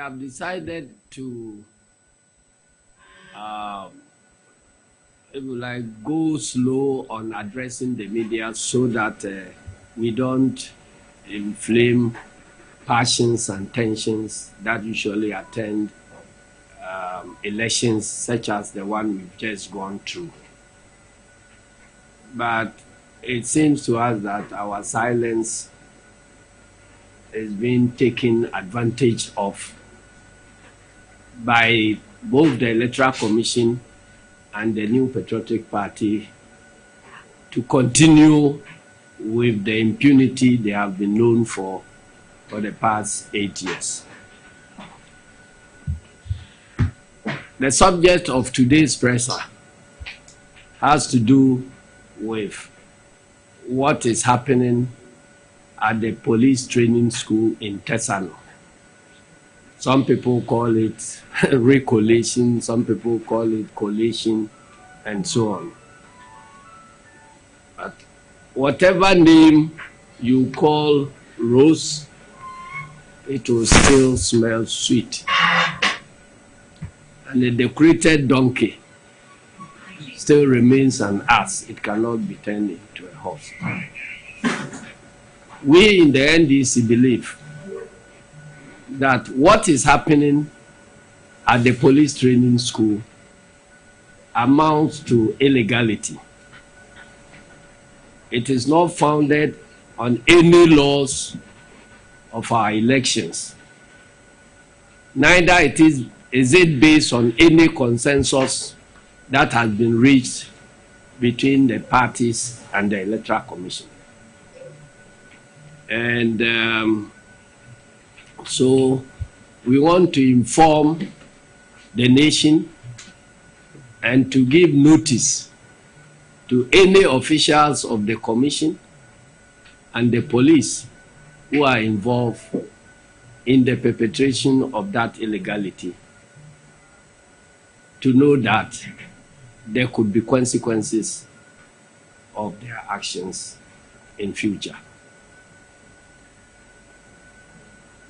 have decided to go slow on addressing the media so that we don't inflame passions and tensions that usually attend elections such as the one we've just gone through. But it seems to us that our silence is being taken advantage of by both the Electoral Commission and the New Patriotic Party to continue with the impunity they have been known for the past 8 years. The subject of today's presser has to do with what is happening at the police training school in Tesano. Some people call it recollation, some people call it collation, and so on. But whatever name you call rose, it will still smell sweet. And the decorated donkey still remains an ass. It cannot be turned into a horse. We in the NDC believe that what is happening at the police training school amounts to illegality. It is not founded on any laws of our elections. Neither is it based on any consensus that has been reached between the parties and the Electoral Commission. And so we want to inform the nation and to give notice to any officials of the Commission and the police who are involved in the perpetration of that illegality to know that there could be consequences of their actions in future.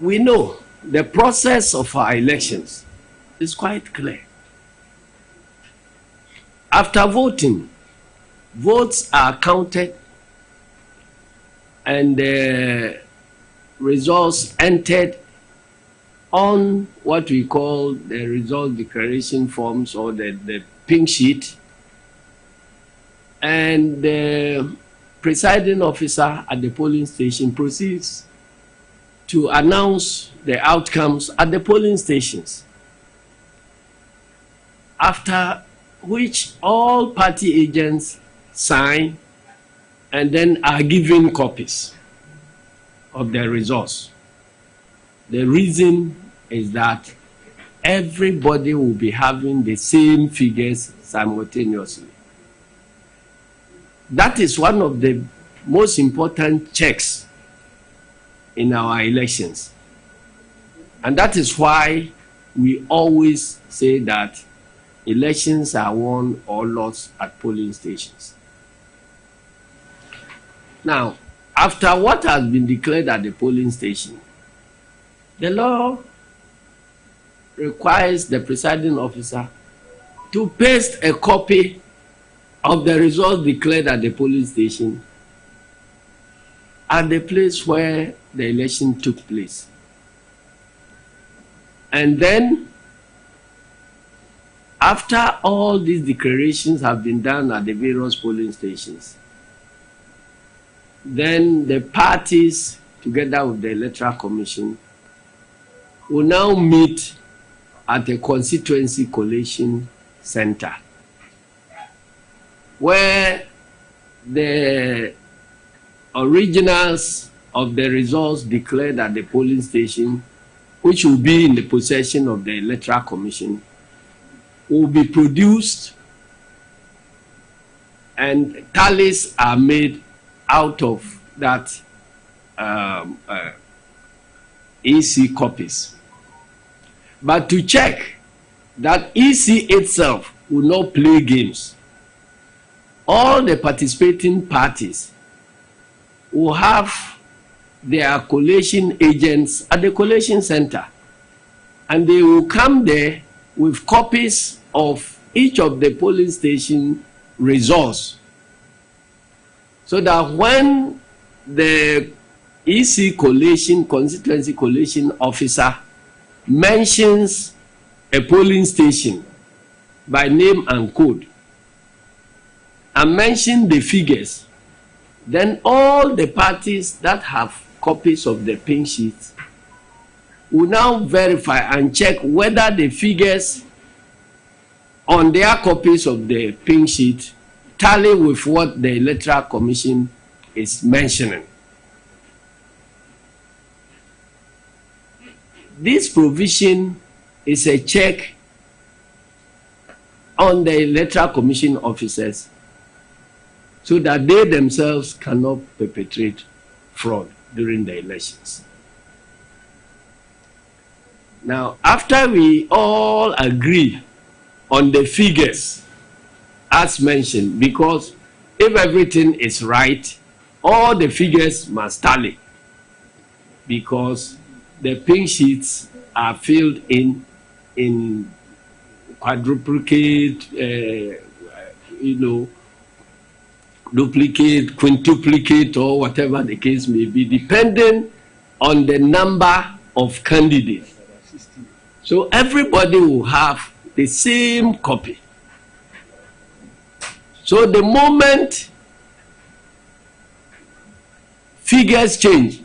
We know the process of our elections is quite clear. After voting, votes are counted and the results entered on what we call the result declaration forms or the pink sheet, and the presiding officer at the polling station proceeds to announce the outcomes at the polling stations, after which all party agents sign and then are given copies of the results. The reason is that everybody will be having the same figures simultaneously. That is one of the most important checks in our elections. And that is why we always say that elections are won or lost at polling stations. Now, after what has been declared at the polling station, the law requires the presiding officer to paste a copy of the results declared at the polling station at the place where the election took place. And then, after all these declarations have been done at the various polling stations, then the parties, together with the Electoral Commission, will now meet at the constituency collation center, where the originals of the results declared at the polling station, which will be in the possession of the Electoral Commission, will be produced, and tallies are made out of that EC copies. But to check that EC itself will not play games, all the participating parties will have their collation agents at the collation center and they will come there with copies of each of the polling station results, so that when the EC collation, constituency collation officer mentions a polling station by name and code and mention the figures, then all the parties that have copies of the pink sheets will now verify and check whether the figures on their copies of the pink sheet tally with what the Electoral Commission is mentioning. This provision is a check on the Electoral Commission officers so that they themselves cannot perpetrate fraud during the elections. Now, after we all agree on the figures as mentioned, because if everything is right, all the figures must tally, because the pink sheets are filled in quadruplicate, duplicate, quintuplicate, or whatever the case may be, depending on the number of candidates. So everybody will have the same copy. So the moment figures change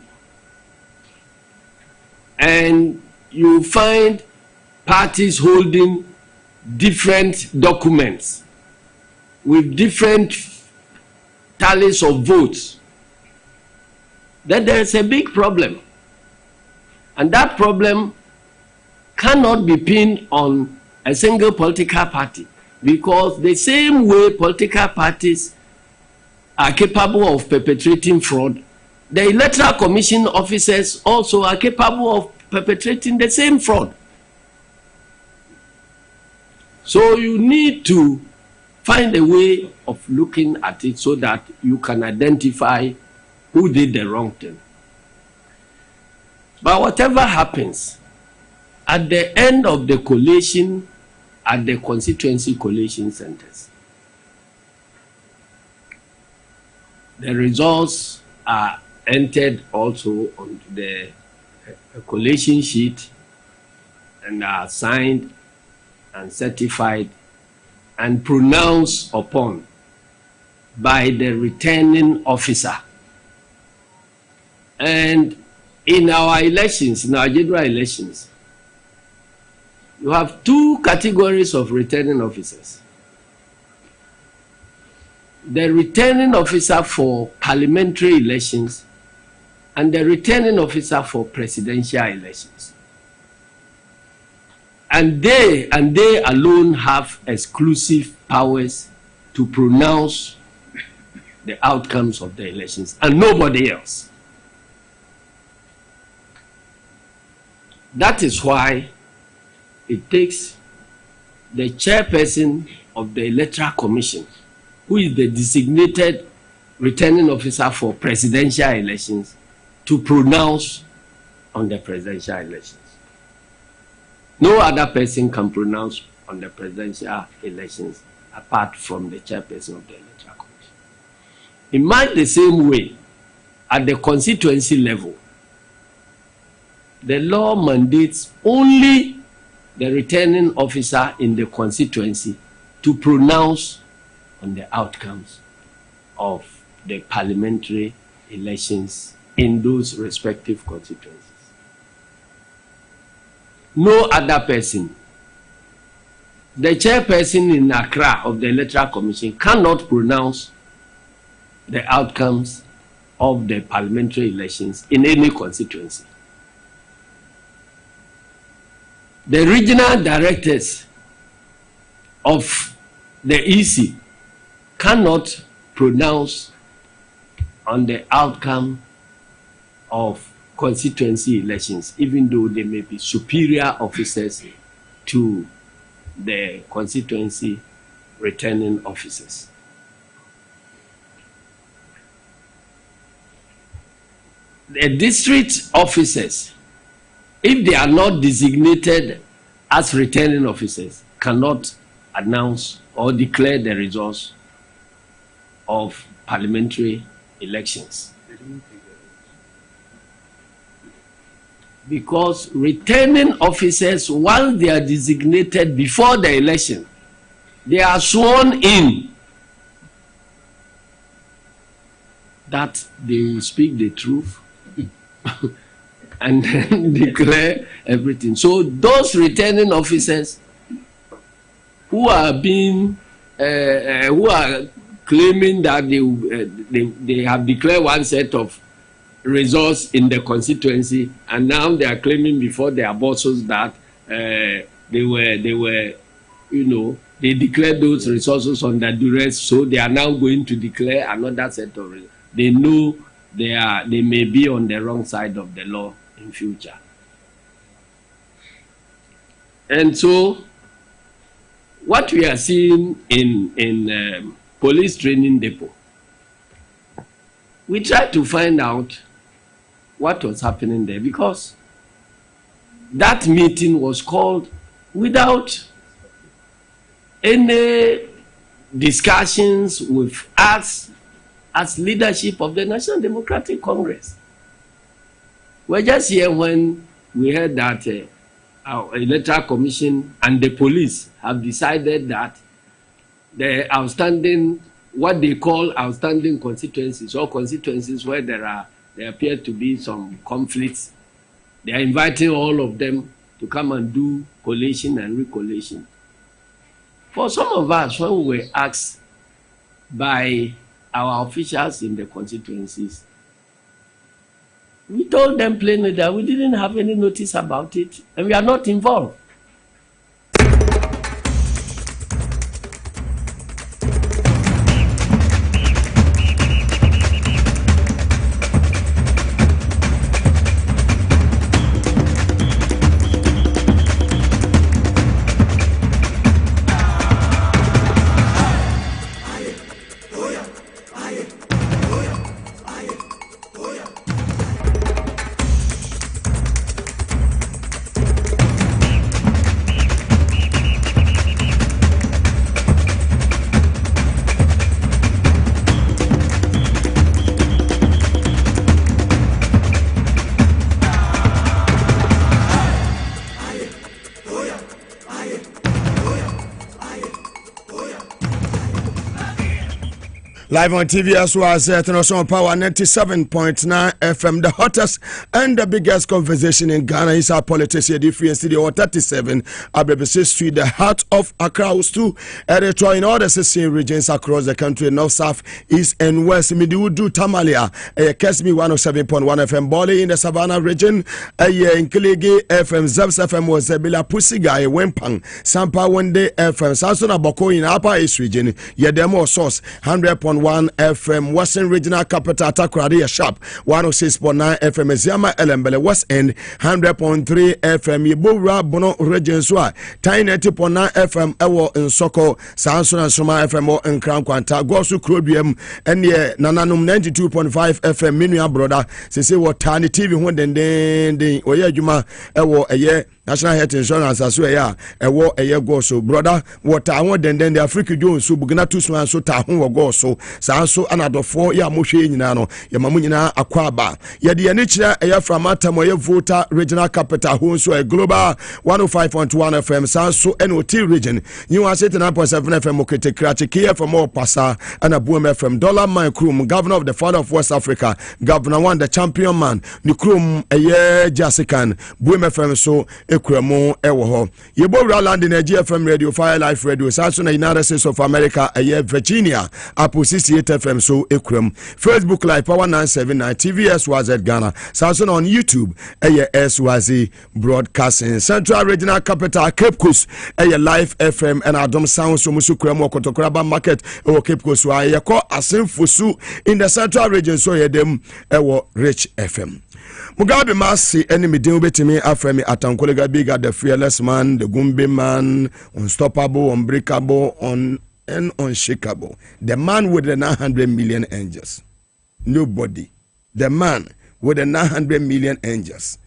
and you find parties holding different documents with different tallies of votes, then there's a big problem. And that problem cannot be pinned on a single political party, because the same way political parties are capable of perpetrating fraud, the Electoral Commission officers also are capable of perpetrating the same fraud. So you need to find a way of looking at it so that you can identify who did the wrong thing. But whatever happens, at the end of the collation at the constituency collation centers, the results are entered also on the collation sheet and are signed and certified and pronounced upon by the returning officer. And in our elections, in our general elections, you have two categories of returning officers. The returning officer for parliamentary elections and the returning officer for presidential elections. And they alone have exclusive powers to pronounce the outcomes of the elections, and nobody else. That is why it takes the chairperson of the Electoral Commission, who is the designated returning officer for presidential elections, to pronounce on the presidential elections. No other person can pronounce on the presidential elections apart from the chairperson of the Electoral Commission. In much the same way, at the constituency level, the law mandates only the returning officer in the constituency to pronounce on the outcomes of the parliamentary elections in those respective constituencies. No other person. The chairperson in Accra of the Electoral Commission cannot pronounce the outcomes of the parliamentary elections in any constituency. The regional directors of the EC cannot pronounce on the outcome of constituency elections, even though they may be superior officers to the constituency returning officers. The district officers if they are not designated as returning officers, cannot announce or declare the results of parliamentary elections. Because returning officers, once they are designated before the election, they are sworn in that they will speak the truth and then declare everything. So those returning officers who are being who are claiming that they have declared one set of results in the constituency, and now they are claiming before their bosses that they were they declared those resources under duress, so they are now going to declare another set of results. They know they may be on the wrong side of the law in future. And so what we are seeing in police training depot, we tried to find out what was happening there, because that meeting was called without any discussions with us as leadership of the National Democratic Congress. We're just here when we heard that our Electoral Commission and the police have decided that the outstanding, what they call outstanding constituencies, or constituencies where there appear to be some conflicts, they are inviting all of them to come and do collation and recollation. For some of us, when we were asked by our officials in the constituencies, we told them plainly that we didn't have any notice about it and we are not involved. Live on TV as well as International Power 97.9 FM. The hottest and the biggest conversation in Ghana is our politics here. The Studio 37 Abrebese Street, the heart of Accra House 2. Editor in all the 16 regions across the country, north, south, east, and west. Midiwudu Tamalia, Kesmi 107.1 FM, Bole in the Savannah region, in Kiligi FM, Zebs FM, Zebila Pusiga, Wempang, Sampa Wende FM, Sansona Boko in Upper East region, Yedemo Source 100.1 FM, Western Regional Capital Takradi Sharp 106.9 FM, Ziama Elembele West End 100.3 FM, Yibura Bono Region Swa 90.9 FM, Ewo in Soko, Sansona Soma FM in Crown Quanta, Gosu Krodium, and ye Nananum 92.5 FM, Minia Brother, Sisi Watani TV, when den Oya Juma, Ewo a year. National Health Insurance as well, a war a year go so, brother. What I want then the Africa Jones, so Bugana Tusman, so Tahun go so, Sanso another 4 year Moshi Nano, Yamamunina Aquaba. Yadi Anicha, a year from Matamoya Vota, regional capital, who so a global 105.1 FM, Sanso NOT region. You are 79.7 FM, Okete Krachiki from more Passa, and a boom FM, Dollar Mine Krum, governor of the father of West Africa, Governor one, the champion man, Nukrum, a year Jasican, Boom FM, so. Ekremo ewo Yebo Roland in GFM Radio, Fire Life Radio, Samson United States of America, Virginia, Apple 68 FM, so Ekrem. Facebook Live, Power 979, TVS was at Ghana, Samson on YouTube, SYZ Broadcasting, Central Regional Capital, Cape Coast, Live FM, and Adam Sound, so Musu Kremo, Kotokraba Market, Cape Coast, Yako Asim Fusu in the Central Region, so Yedem, Rich FM. Mugabe Maase enemy deal betimi afremi atankolega bigger, the fearless man, the Gumbe man, unstoppable, unbreakable, and unshakable. The man with the 900 million angels. Nobody. The man with the 900 million angels.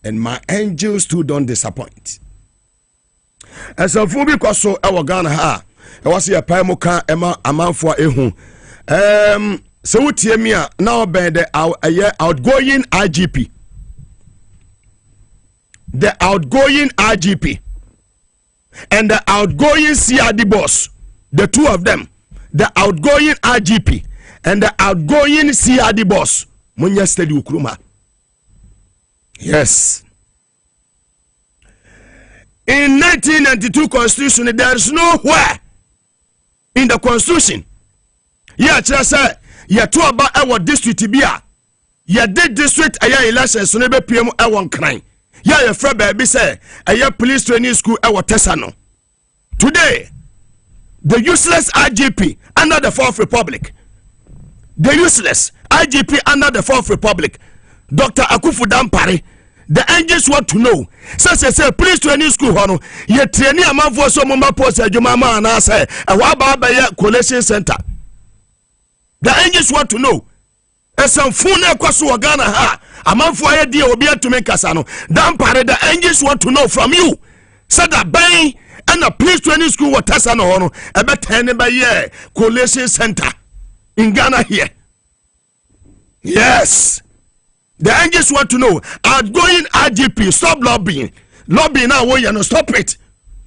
and my angels too don't disappoint. And so for because so our Ghana ha I was here paimoka ema amanfo ehu so wotie me now be the outgoing IGP, the outgoing IGP and the outgoing CRD boss, the two of them, the outgoing IGP and the outgoing CRD boss, Munya Steady Ukruma. Yes. In 1992 constitution, there is nowhere in the constitution. Yeah, say yeah to about our district bia. Yeah, did district aya election so nebe PM e won kran. Yeah, your friend baby say aya police training school e wo Tesano. Today, the useless IGP under the Fourth Republic. The useless IGP under the Fourth Republic. Dr. Akufu Dampare. The angels want to know. Say police training school hono. Ye training a man for so mama post adwuma na say e wa ba ya collation center. The angels want to know. Esanfune kwaso Ghana ha. A man for aye die obi atumi kasa no. Dampare, the angels want to know from you. Say that bang and a police training school what test no hono. E be 10 by year collation center in Ghana here. Yes. The angels want to know. Outgoing IGP, stop lobbying. Lobbying now, you know, stop it.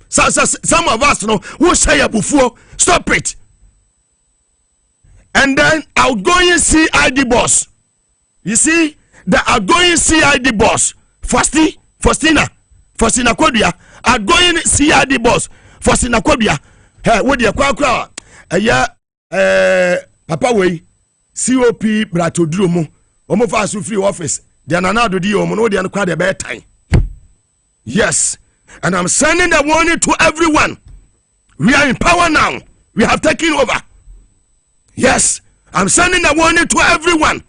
Some of us know who say before, stop it. And then outgoing CID boss. You see, the outgoing CID boss, Faustina Kodia, outgoing CID boss, Faustina Kodia. Hey, what do you call? Papa way, COP Bratodrumo. Omo fa so free office. They are now do the omo no they are quite a bad time. Yes, and I'm sending the warning to everyone. We are in power now. We have taken over. Yes, I'm sending the warning to everyone.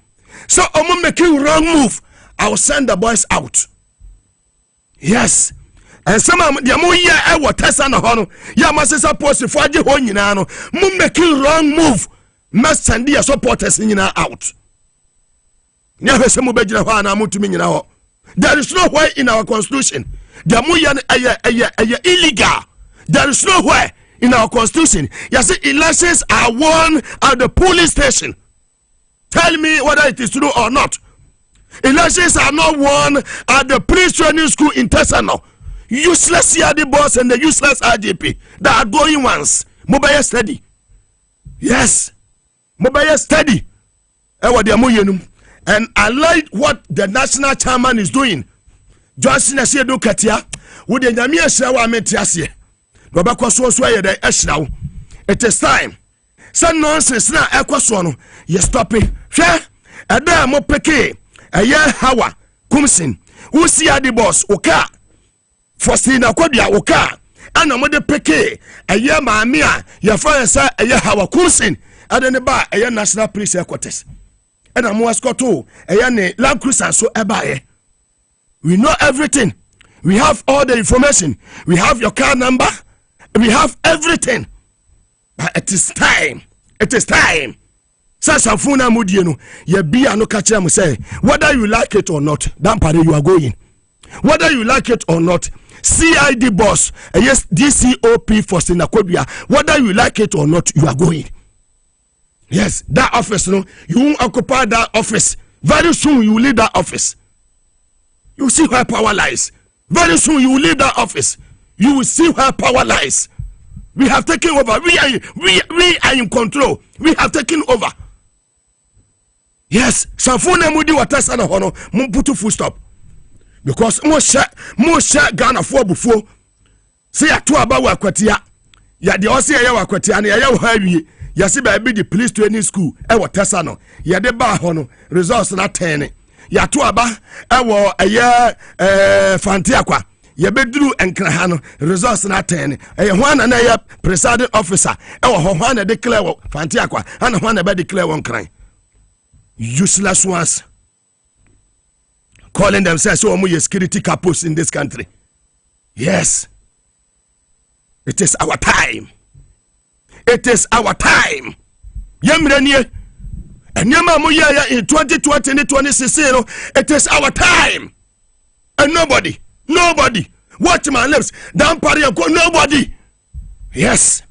So omo making wrong move, I will send the boys out. Yes, and some of the mo here I will test on hono. Ya must support for the whole nyina no. Mo making wrong move. Must send the supporters nyina out. There is no way in our constitution. Illegal. There is no way in our constitution. You see, elections are won at the polling station. Tell me whether it is true or not. Elections are not won at the police training school in Tesano. Useless CRD boss and the useless IGP. The outgoing ones. Mobile study. Yes. Mobile study. And I like what the national chairman is doing. Johnson has said, look at ya. Would the Namia Shawa Metiasia? Robacco Sway the Eshnow. It is time. Some nonsense now, Equaswano. You stop it. Share a damn mopeke. A year Hawa. Kumsin. Who see the boss? Oka. Faustina Kodia Oka. And a mother peke. A year Mamia. Your friend said a year Hawa Kumsin. And then the bar a year national police headquarters. And I'm Wascoto, a Land Cruiser, so ebaye. We know everything. We have all the information. We have your car number. We have everything. But it is time. It is time. Sasafuna Mudieno, ye be no catcher say, whether you like it or not, Dampare, you are going. Whether you like it or not, CID boss, yes, DCOP for Sinakobia, whether you like it or not, you are going. Yes, that office, no, you won't occupy that office. Very soon you will leave that office. You see where power lies. Very soon you will leave that office. You will see where power lies. We have taken over. We are in control. We have taken over. Yes, Sanfona Mudi Watasana Hono, Mumputu full stop. Because most Ghana for before. Say a 2 about Wakwatia. Ya the Osia Wakwatia and Yayo Havi. Yasi baby the police training school ewo Tesano ye de ba hono results na 10 ya to aba ewo eye fantiakwa ye beduru enkra ha no results na 10 eye ho na ye presiding officer ewo ho na declare fantiakwa ana ho na be declare won kran useless ones calling themselves so omo security capos in this country. Yes, it is our time. It is our time. Yemrenie. And Yama Moya in 2020 and 2016. It is our time. And nobody. Watch my lips. Down party and go. Nobody. Yes.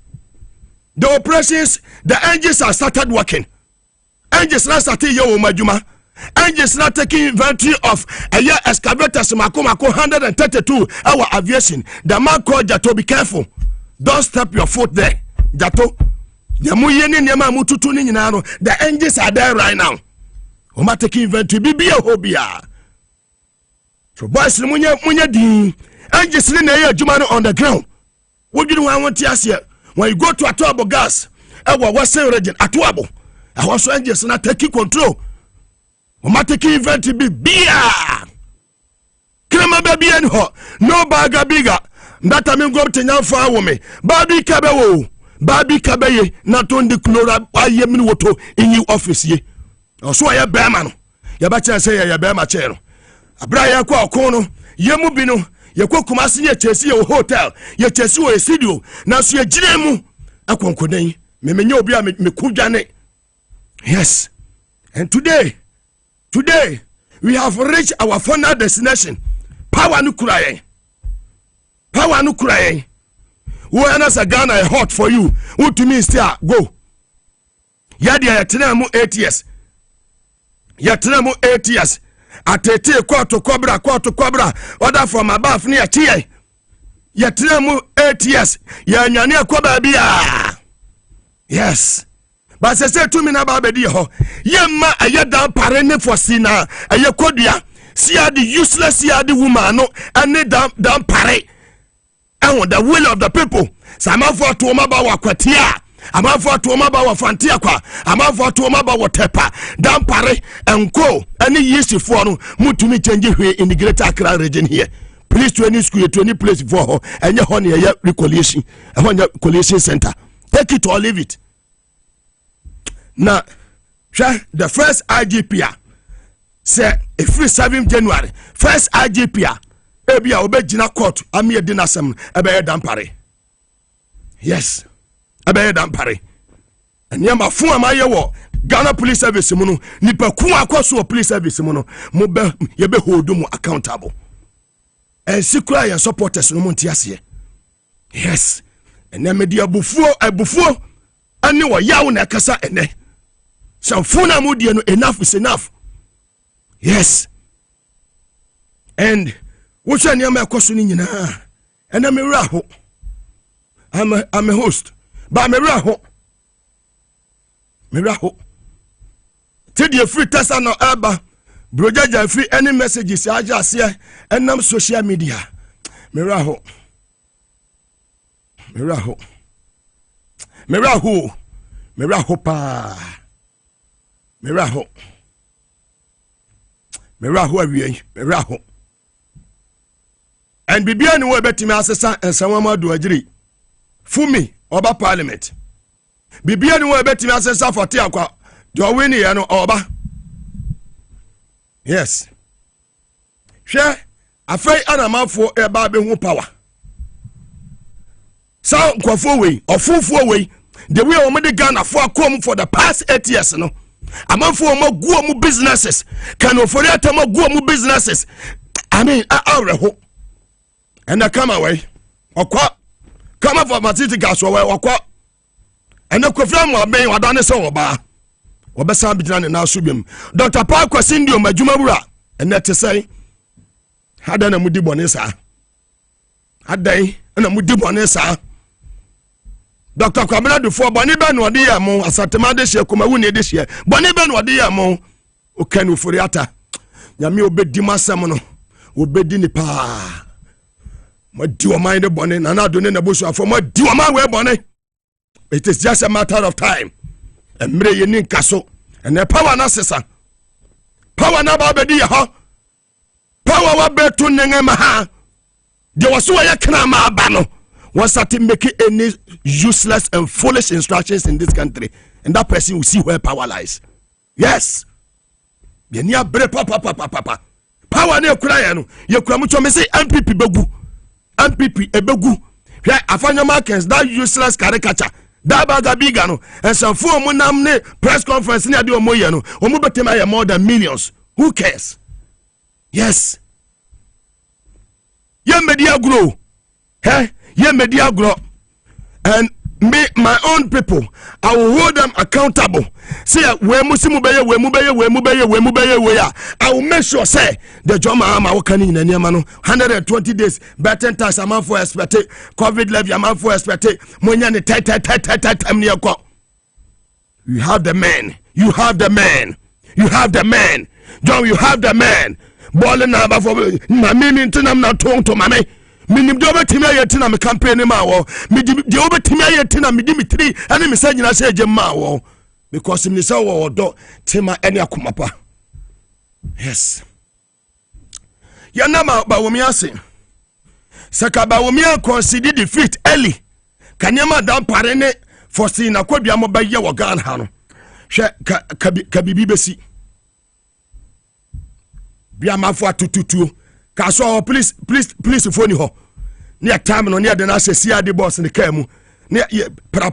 The operations, the engines have started working. Engines now started your majuma. Engines now taking inventory of a year excavators. Mako 132 our aviation. The man called Jato, be careful. Don't step your foot there. Jato. The engines are there right now. Oma taking inventory. Be a hobby. So boys, munya din. Engines on the ground. What do you want to ask here? When you go to Atuabo gas, our western region, Atuabo, I was engines not taking control. Oma taking inventory be beer. Krema baby and ho. No baga bigger. That I mean go to now for woman. Babi Kabewo. Babi Kabe, not on the Clora, I am in water in your office ye. Or so I a bearman. Yabacha say a bear machero. A braya kwa kono, Yemubino, Yako Kumasi, Chesi hotel, Yechesu a studio, now see a Jinemu, a concording, Memenobia Mekujane. Yes, and today, we have reached our final destination. Power no crying. Power no crying. When as a Ghana hot for you, who to me still go. Yadia Yatinamo 8 years. Yatinamo 8 years. Atete quarto cobra, order from above near Tia. Yatinamo 8 years. Yanyania Koba Bia. Yes. But I said to me now, Baby, Yama, a yada parene for Sina, a yakodia. See the useless, see the woman, no, and need down pare. And the will of the people. Samafo to Omabawa Kwatia. Amafo to Omabawa Fantiaqua. Amafo to Omabawa Tepa. Down pare and go. Any years for Mutumi change here in the Greater Accra region here. Please to any school, to any place for her, and your honey, a recollation, a collation center. Take it or leave it. Now, the first IGP say a free 7 January. First IGP. Ebia obejina court ami edinasem ebe dampare. Yes. Ebe dampare. Enyama fun amaye wo Ghana Police Service mu no nipa ku akoso police service mu no mo be ye be hold mu accountable. En sikura ya supporters no monti ase. Yes. Ene media abufuo ani wo yawo na kasa ene. Samfuna mu die no enough is enough. Yes. And which I am a question in and I'm a raho. I'm a host, but I'm a raho. Miraho. Tell you free test no aba. Brojaja free any messages I just here and I'm social media. Miraho. Pa. Miraho. And Bibian will bet me assessor and someone do agree. Fumi, Oba Parliament. Bibian will bet me assessor for Tiaqua. Do winnie and Oba. Yes. Share a fay animal for a baby power. Sound way or full way. The way on the Ghana for come for the past 8 years. No, I'm on for more go businesses. Can offer it more go businesses. I mean, I hope. And I come away. Or what? Come up for my city gas or what? And the Koflam will be what done so about. Or Bessam Bijan and now Subim. Dr. Park was in you, my Jumabura. And that to say, had done a Mudi Bonessa. Had day and a Mudi Bonessa. Dr. Kamara do for Boniban or dear mo, as a Tamade share come away this year. Boniban or dear mo, who can you furiata? Yami obey Dimasamono, obey Dinipa. My dear mind bonnet, and I don't know the bush for my dear my way bonnet. It is just a matter of time. And Mray in Castle, and the power necessary. Power nababedi ha. Power wa betu nengemaha. There was so a knama bano. Was started making any useless and foolish instructions in this country, and that person will see where power lies. Yes. Yenia bre papa. Power neokraya no. Ye kramucho me say MPP begu. MPP ebegu. Hwe afanya markets that useless caricature. That baga biga no. And some for mo nam ne press conference ni ade omo ye no. Omo betema ye more than millions. Who cares? Yes. Ye media grow. Ye media grow. And me, my own people, I will hold them accountable. See, I will make sure say the Joma Ama Wakani in any man 120 days, better tax amount for expect COVID levy amount for expect Monyani time near go. You have the man, you have the man, you have the man, John, you have the man. Balling number for my meaning to them not talking to mammy. Minim de obetima yetina me campaign ma wo me de obetima yetina me Dimitri ene me sanyina se agema wo because me say wo do tema ene akomapa. Yes, ya na ba wo mi ase saka ba wo mi consider defeat early kanyama dan pare ne fosi na kwadua mo ba ye wo Ghana ha no hwe ka bibi besi bia mafo atututu ka so please phone ho ne time no ne de na sesi ade boss ne ka mu ne pra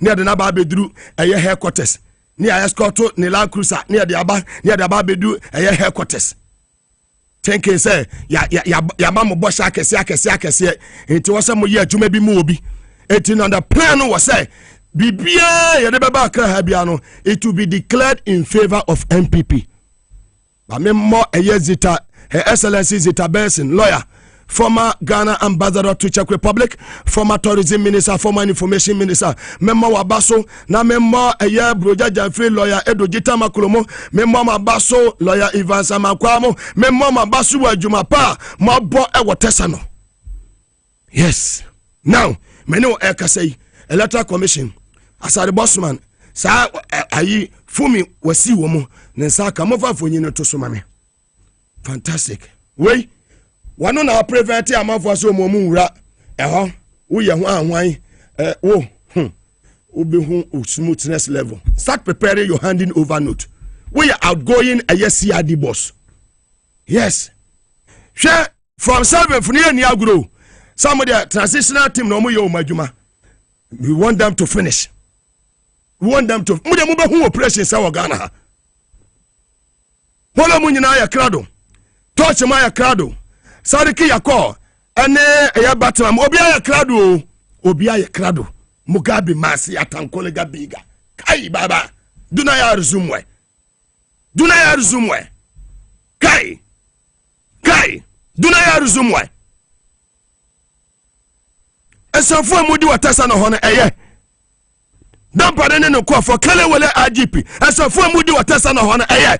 ne de na ba beduru eye headquarters ne escort ne la cruiser ne de aba bedu eye headquarters thinking say ya ba mo boss akese enti wo se mo ye adwuma bi mu obi enti no the plan no was say bibia ye de baba akra ha bia no it will be declared in favor of MPP. Ba me mo eye zita Her Excellency Zita Benson, lawyer, former Ghana ambassador to Czech Republic, former tourism minister, former information minister, member Wabaso, na member Eye Broja Jafri lawyer Edo Jita Makolomo, member Mabaso lawyer Ivan Samakwamo, member Mabaso Wajumapa, Mabo Ewatesano. Yes. Now, meno ekasei electoral commission asade bossman sa ayi fumi wasi womo nensa ka mofa fonyi no to so mame. Fantastic. Wey, wano na prevent amafo so mo mu wura eho wo ye ho anwan wo be ho smoothness level. Start preparing your handing over note. We are outgoing a CRD boss. Yes. Share from 7 for near grow. Some of the transitional team no mo yo madwuma. We want them to finish. We want them to mo who operation sa Ghana. Hola mu nyina ya krado. Touch my crado. Sadiki yako. Ane ya batman. Obia ya crado. Obia ya crado. Mugabe Maase atankole gabiga. Kai baba. Duna ya rzumwe. Duna ya rzumwe. Kai. Duna ya rzumwe. Esafo mudi watasa no hono eye. Dampa ne no kwa for kale wele IGP. Esafo mudi watasa no hono eye.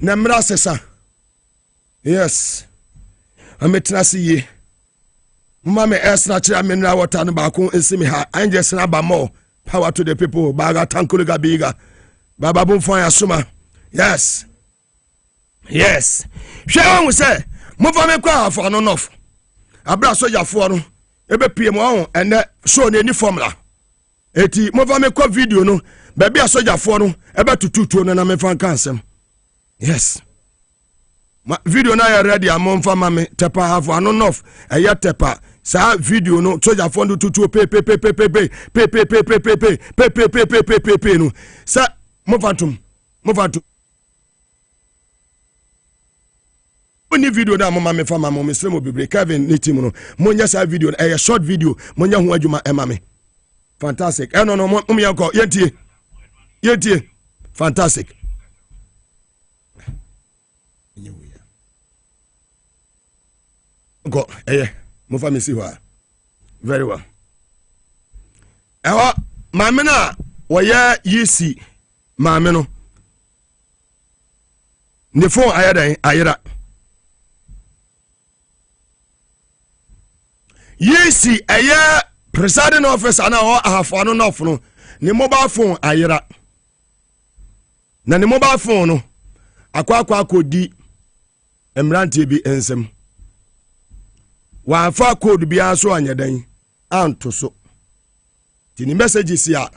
Namra sesa. Yes. Ametra siye. Mama esna chira mineral water no ba ko ensimi ha. Anje sna ba more. Power to the people. Baga tankulu gabiga. Baba bun fon asuma. Yes. Yes. Shey won say, mo fa me kwa afo no nof. Abra soja fo no. Ebe pie mo won ene show na ni formula. Eti mo fa me kwa video no. Ba bia soja fo no ebe tututu no na me fan kansem. Yes. Ma video na ya ready amon fa mame tepa have an enough eya tepa sa video no soja fund tutu pe no sa mo fantum oni video na mo mame fa mame me sremo bebre Kevin ni team no mo nya sa video eya short video mo nya ho adwuma e mame fantastic no mo yanko yentie fantastic. Go, move me see why. Very well. Mamma na waya yisi mamma no. Ne phone ayera. Yisi aya presiding officer na o ahafo no nof no. Ne mobile phone ayera. Na ne mobile phone no akwa akodi emrante bi ensem. Wa fa code bia so anyadan anto so tini messages ya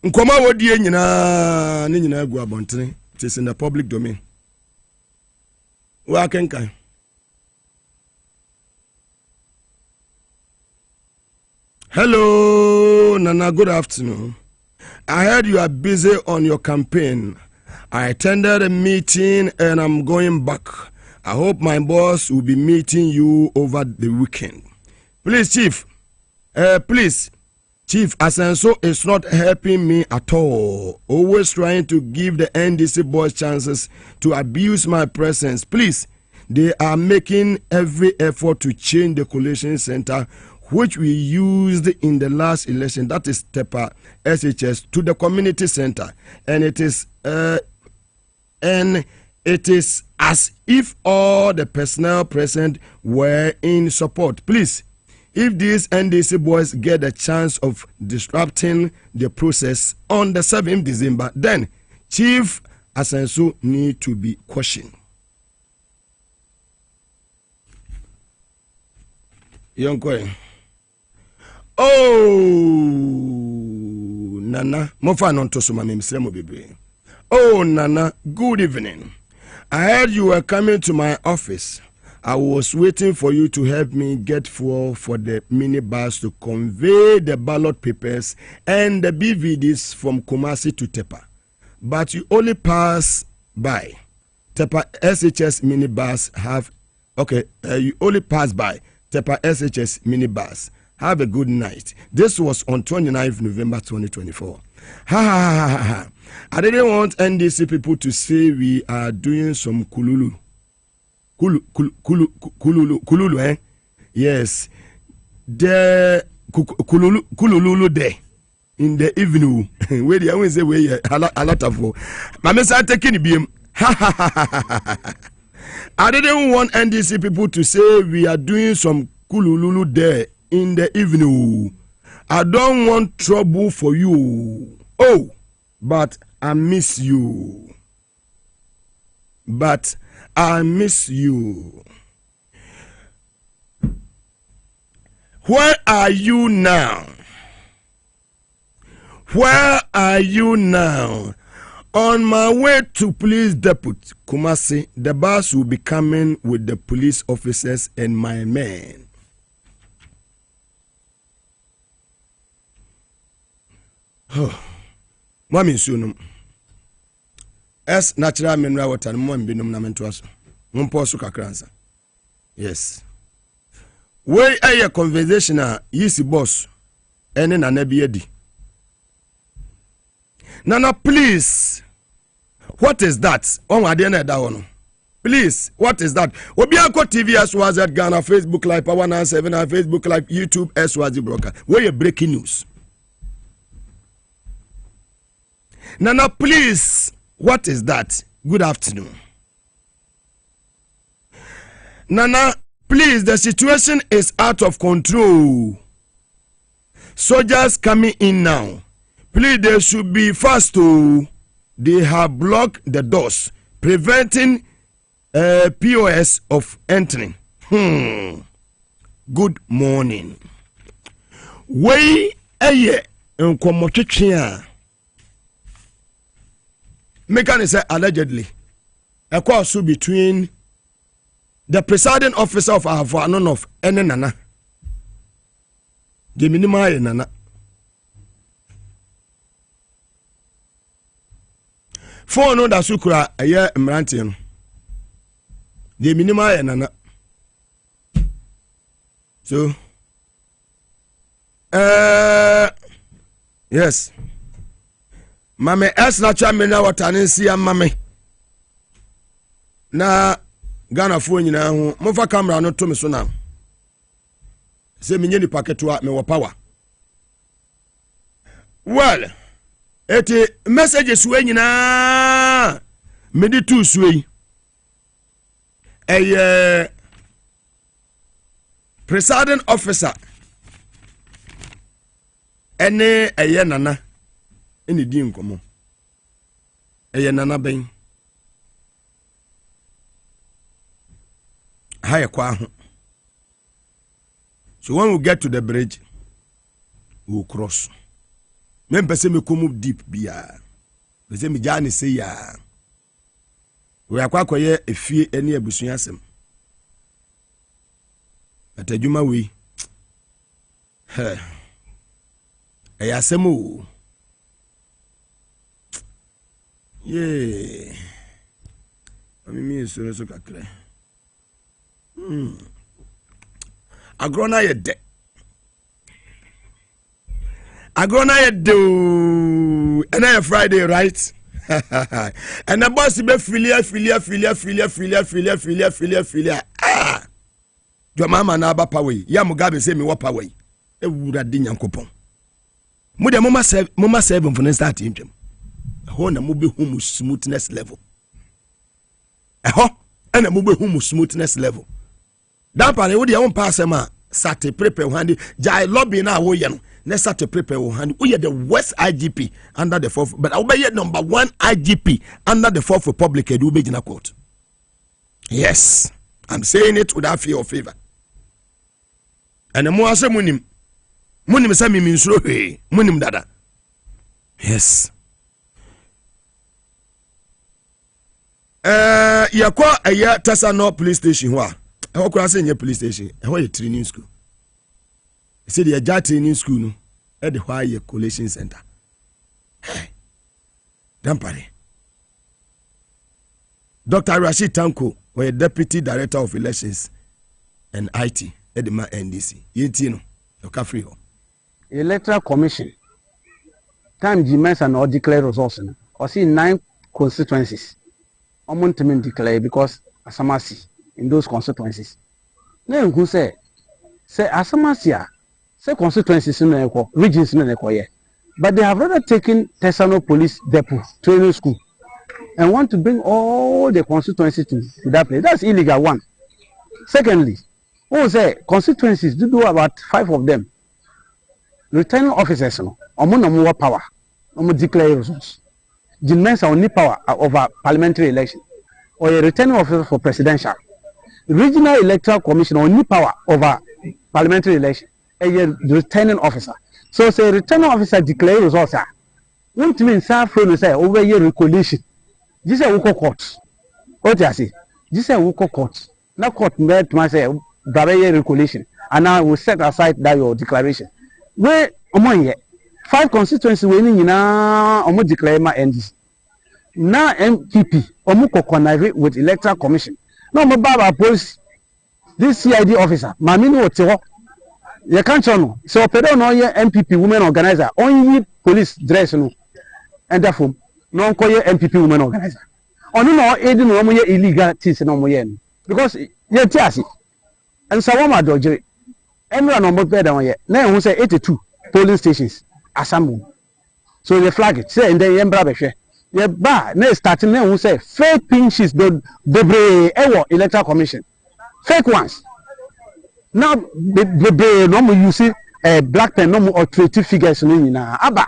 nkoma wodie nyina ne nyina agu abontene. It is in the public domain. Wa kenkan hello Nana, good afternoon. I heard you are busy on your campaign. I attended a meeting and I'm going back. I hope my boss will be meeting you over the weekend. Please, Chief. Please, Chief Asenso is not helping me at all. Always trying to give the NDC boys chances to abuse my presence. Please, they are making every effort to change the collation center which we used in the last election, that is Tepa SHS, to the community center, and it is as if all the personnel present were in support. Please, if these NDC boys get a chance of disrupting the process on the 7th December, then Chief Asensu need to be cautioned. Young boy. Oh, Nana, Mofa non to suma mimsemo bibi. Oh, Nana, good evening. I heard you were coming to my office. I was waiting for you to help me get fuel for the minibus to convey the ballot papers and the BVDs from Kumasi to Tepa. But you only pass by. Tepa SHS minibus have... Okay, you only pass by Tepa SHS minibus. Have a good night. This was on 29th November 2024. Ha ha ha ha ha. I didn't want NDC people to say we are doing some kululu. Kululu, eh? Yes. The kululu there in the evening. Where the always say we a lot of. Mama say taking the ha ha ha ha. I didn't want NDC people to say we are doing some kululu there in the evening. I don't want trouble for you. Oh, but I miss you. But I miss you. Where are you now? Where are you now? On my way to Police Depot, Kumasi, the bus will be coming with the police officers and my men. Oh, Mami Sunum. As natural mineral water and more binum namentuaso. Mumposu kakransa. Yes. Where are your conversation? Yisi boss. Ene na nebiedi. Nana, please. What is that? On adena da wono. Please, what is that? Obiako TV SWAZ Ghana, Facebook Live, Power 97, Facebook Live, YouTube SWAZ Broker. Where you breaking news? Nana, please, what is that? Good afternoon. Nana, please, the situation is out of control. Soldiers coming in now. Please, they should be fast too. They have blocked the doors, preventing POS of entering. Good morning. Way aye nkomotwetwe Mekani say allegedly a course between the presiding officer of our none of any nana. The minimal nana. For no da sukura a year mrantian. The minimal nana. So yes. Mame es na cha mena watanensi ya mame na Ghana fo nyina ho mofa camera no to me so na se menye ni paketo a me wo power well eti messages we nyina me di tu suei presiding officer ene nana eni di nkomo nana ben high kwa ho. So when we get to the bridge we'll cross. Men pese me come deep bia pese me jani say ya we akwa koye efie eni abusuan asem atajuma we asem o yeah. I mean, so kakre. Agrona ye de. Agrona ye do. And then Friday, right? And the boss be filia. Ah. Your mama na aba power. Ya Mugabe say me wa power. E wura di Nyankopon. Mo de mama serve for start him. Ho na mo be hu smoothness level. Eho, and mo be hu smoothness level. Dan pa wo de won pass ma sate prepare handi jai lobby na wo ye no. Na sate prepare wo handi. We the West IGP under the 4th, but I will be number 1 IGP under the 4th Republic e do be in court. Yes, I'm saying it without fear or favor. And the more say munim say me minsuro munim dada. Yes. Yakwa aya Tasano police station wa. E wo kura say nye police station. E ho ye training school. E say the ja training school no. E de ho ye collation center. Dampare. Dr. Rashid Tanko, was deputy director of elections and IT at the NDC. Yeti no. Yoka free ho. Electoral Commission. Time Jimenez and all declare results. Or see 9 constituencies. Omontemen declare because Asamasi in those constituencies. Then who say Asamasi say constituencies in the regions in the but they have rather taken Tesano Police Depot training school and want to bring all the constituencies to that place. That's illegal. One. Secondly, who say constituencies do about 5 of them. Returning officers no more power. No declare results. The men only power over parliamentary election or a returning officer for presidential. The regional electoral commission only power over parliamentary election. A returning officer. So say returning officer declare results. What means say over here recollation. This is a Woko court. What I say? This is a Woko court. Now court made to myself Babaye recollation. And now we set aside that your declaration. Where among ye 5 constituencies winning na omo declare my NDC. Now MPP omo connive with electoral commission. No mo baba police this CID officer mamini oteho ye can't know so pedo no ye MPP women organizer only police dress no and therefore no ko ye MPP women organizer. Onu no edi no mo ye illegal things no mo ye because ye tiasi and sawama dojere Emra no more better one yet. Now who say 82 polling stations assemble. So they flag it. Say and then Yembra Beshe. Yeah, ba next starting now who say fake pinches the electoral commission. Fake ones. Now the no more you see black pen no more authoritative figures na aba.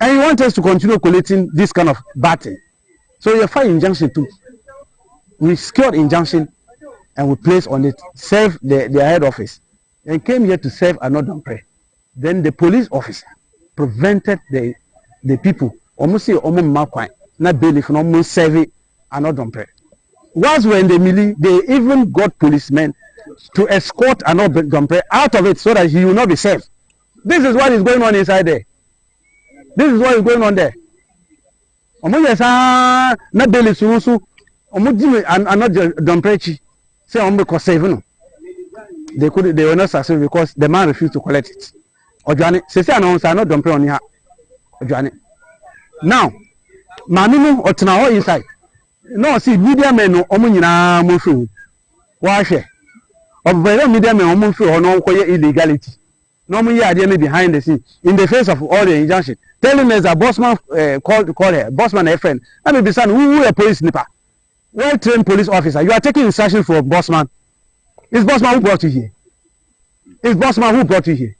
And you want us to continue collecting this kind of batting. So you file injunction too. We secured injunction and we place on it, serve their head office. And came here to serve another prayer. Then the police officer prevented the people almost say almost makwa not bailiff no almost serve another prayer. Once we're in the melee, they even got policemen to escort another prayer out of it so that he will not be served. This is what is going on inside there. This is what is going on there. Almost yes not bailiff so almost another dumprechi say almost save no. They were not successful because the man refused to collect it. Ojani, say announce are not dumping on here. Ojani. Now, Mamino or Tanaho inside. No, see, media men no omunina mufu. Washe. Of very media men omunfu or no illegality. No more idea behind the scene in the face of all the injunction. Telling us that Bossman called her, Bossman a friend. I mean, son, who a police snipper. Well trained police officer. You are taking instruction for Bossman. It's Bossman who brought you here. It's Bossman who brought you here.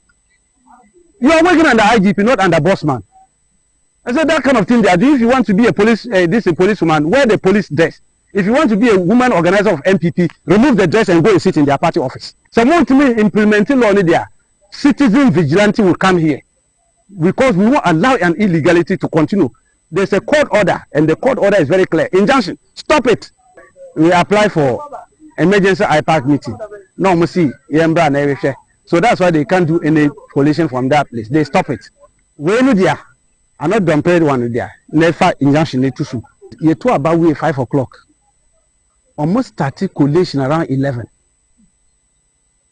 You are working under IGP, not under Bossman. I said that kind of thing they are doing. If you want to be a police, this a policewoman, wear the police dress. If you want to be a woman organizer of MPP, remove the dress and go and sit in their party office. Someone to me implementing law there, citizen vigilante will come here because we won't allow an illegality to continue. There's a court order, and the court order is very clear. Injunction, stop it. We apply for emergency IPAC meeting. No, we see Yembra and everything. So that's why they can't do any coalition from that place. They stop it. When they are not dumped one there. Never injunction too soon. You two about we 5 o'clock. almost started collation around 11.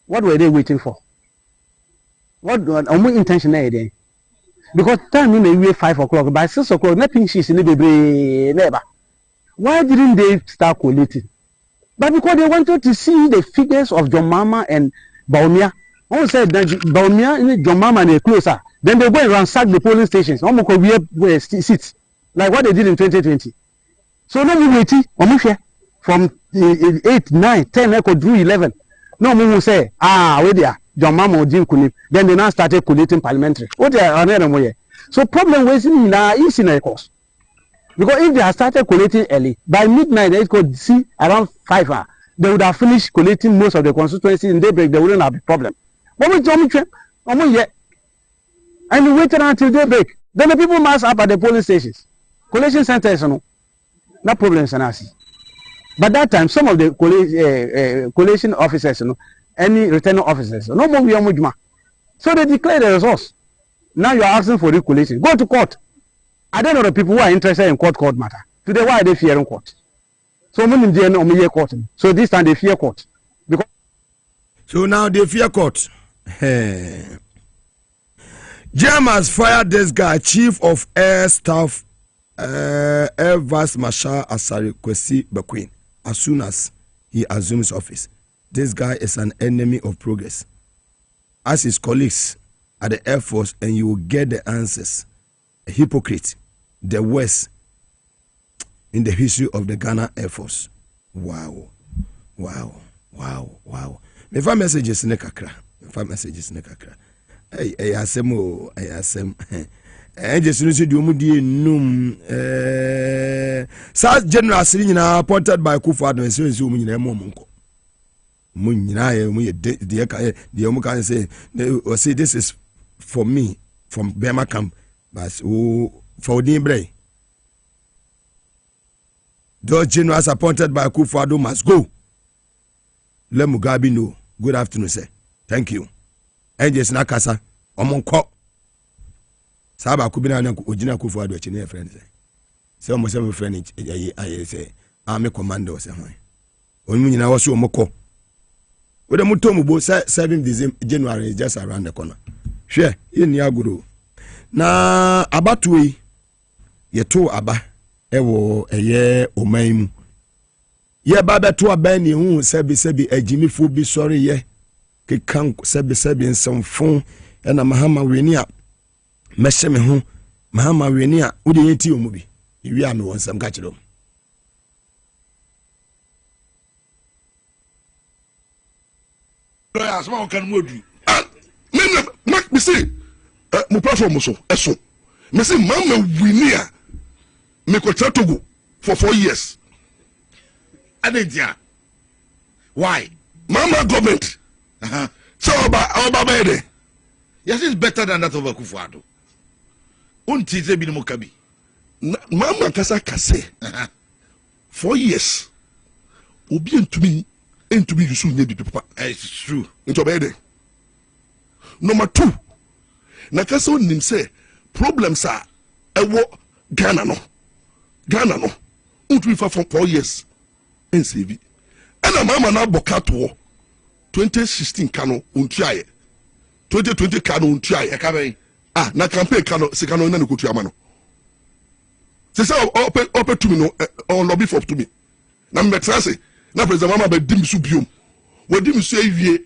What were they waiting for? What almost intention there? Because time may be 5 o'clock, by 6 o'clock, nothing she's in the neighbor. Why didn't they start collating? But because they wanted to see the figures of John Mama and Baumia. All said that Baumia, John Mama, and they closer. Then they go and ransack the polling stations. Almost we seats like what they did in 2020. So no we waiting, from 8, 9, 10, echo drew 11. No one will say, where they are, John Mama or Jim Kunim. Then they now started collating parliamentary. What they are another way. So problem was in a course. Because if they had started collating early, by midnight they could see around 5 hours. They would have finished collating most of the constituency in daybreak, they wouldn't have a problem. But we told me, and we waited until daybreak. Then the people mass up at the polling stations. Collation centers, no problems and I. But that time, some of the collation officers, any returning officers, no more Mujma. So they declared the results. Now you are asking for recollation. Go to court. I don't know the people who are interested in court matter. Today, why are they fearing court? So many court. So this time they fear court. Because so now they fear court. JAM has fired this guy, Chief of Air Staff, Air Vice Marshal Asari Kwesi Bequin, as soon as he assumes office. This guy is an enemy of progress. Ask his colleagues at the Air Force and you will get the answers. A hypocrite, the worst in the history of the Ghana Air Force. Wow. Me fa messages ne kakra. Hey, asem. Just no do mu die num South General Siri nyina appointed by Kufuor and say mu nyina monko. Mu nyina mu de mu kan say this is for me from Bema camp. But for Dimbre, those generals appointed by Kufuor must go. Let Mugabe know. Good afternoon, sir. Thank you. And just nakasa, omonko. Saba kubina na ojina Kufuor do chine friend say. Say almost every friend I say army commander say hoy. Onmu nyina wo so omoko. We the mutomubo 7 January is just around the corner. Hwe, ye ni aguro. Na abatwe yeto aba ewo eye omaimu ye ba beto aba ni hu sebi agimifo bi sori ye kekan sebi nsomfo na mahama weni a mehye me ho mahama weni a ode yenti omu bi wi a me wonsam ka kiro lawyer asma kan modu me say my platform so eso me say mama winia me ko Togo for 4 years adentia why mama government so oba bede yes it's better than that of Kufuor unti ze bi no kabi mama kasa 4 years obi entumi yusu nye bi papa it's true into bede number 2 na kasa onim say problems are ewo Ghana no untu fa for 4 years NCV and mama na bokato 2016 kano untuaye 2020 kano untuaye kabe na campaign kano se kano na nkotu ama no se say open to me no on lobby for to me na me trase na president mama be dimisu biom we dimisu ewie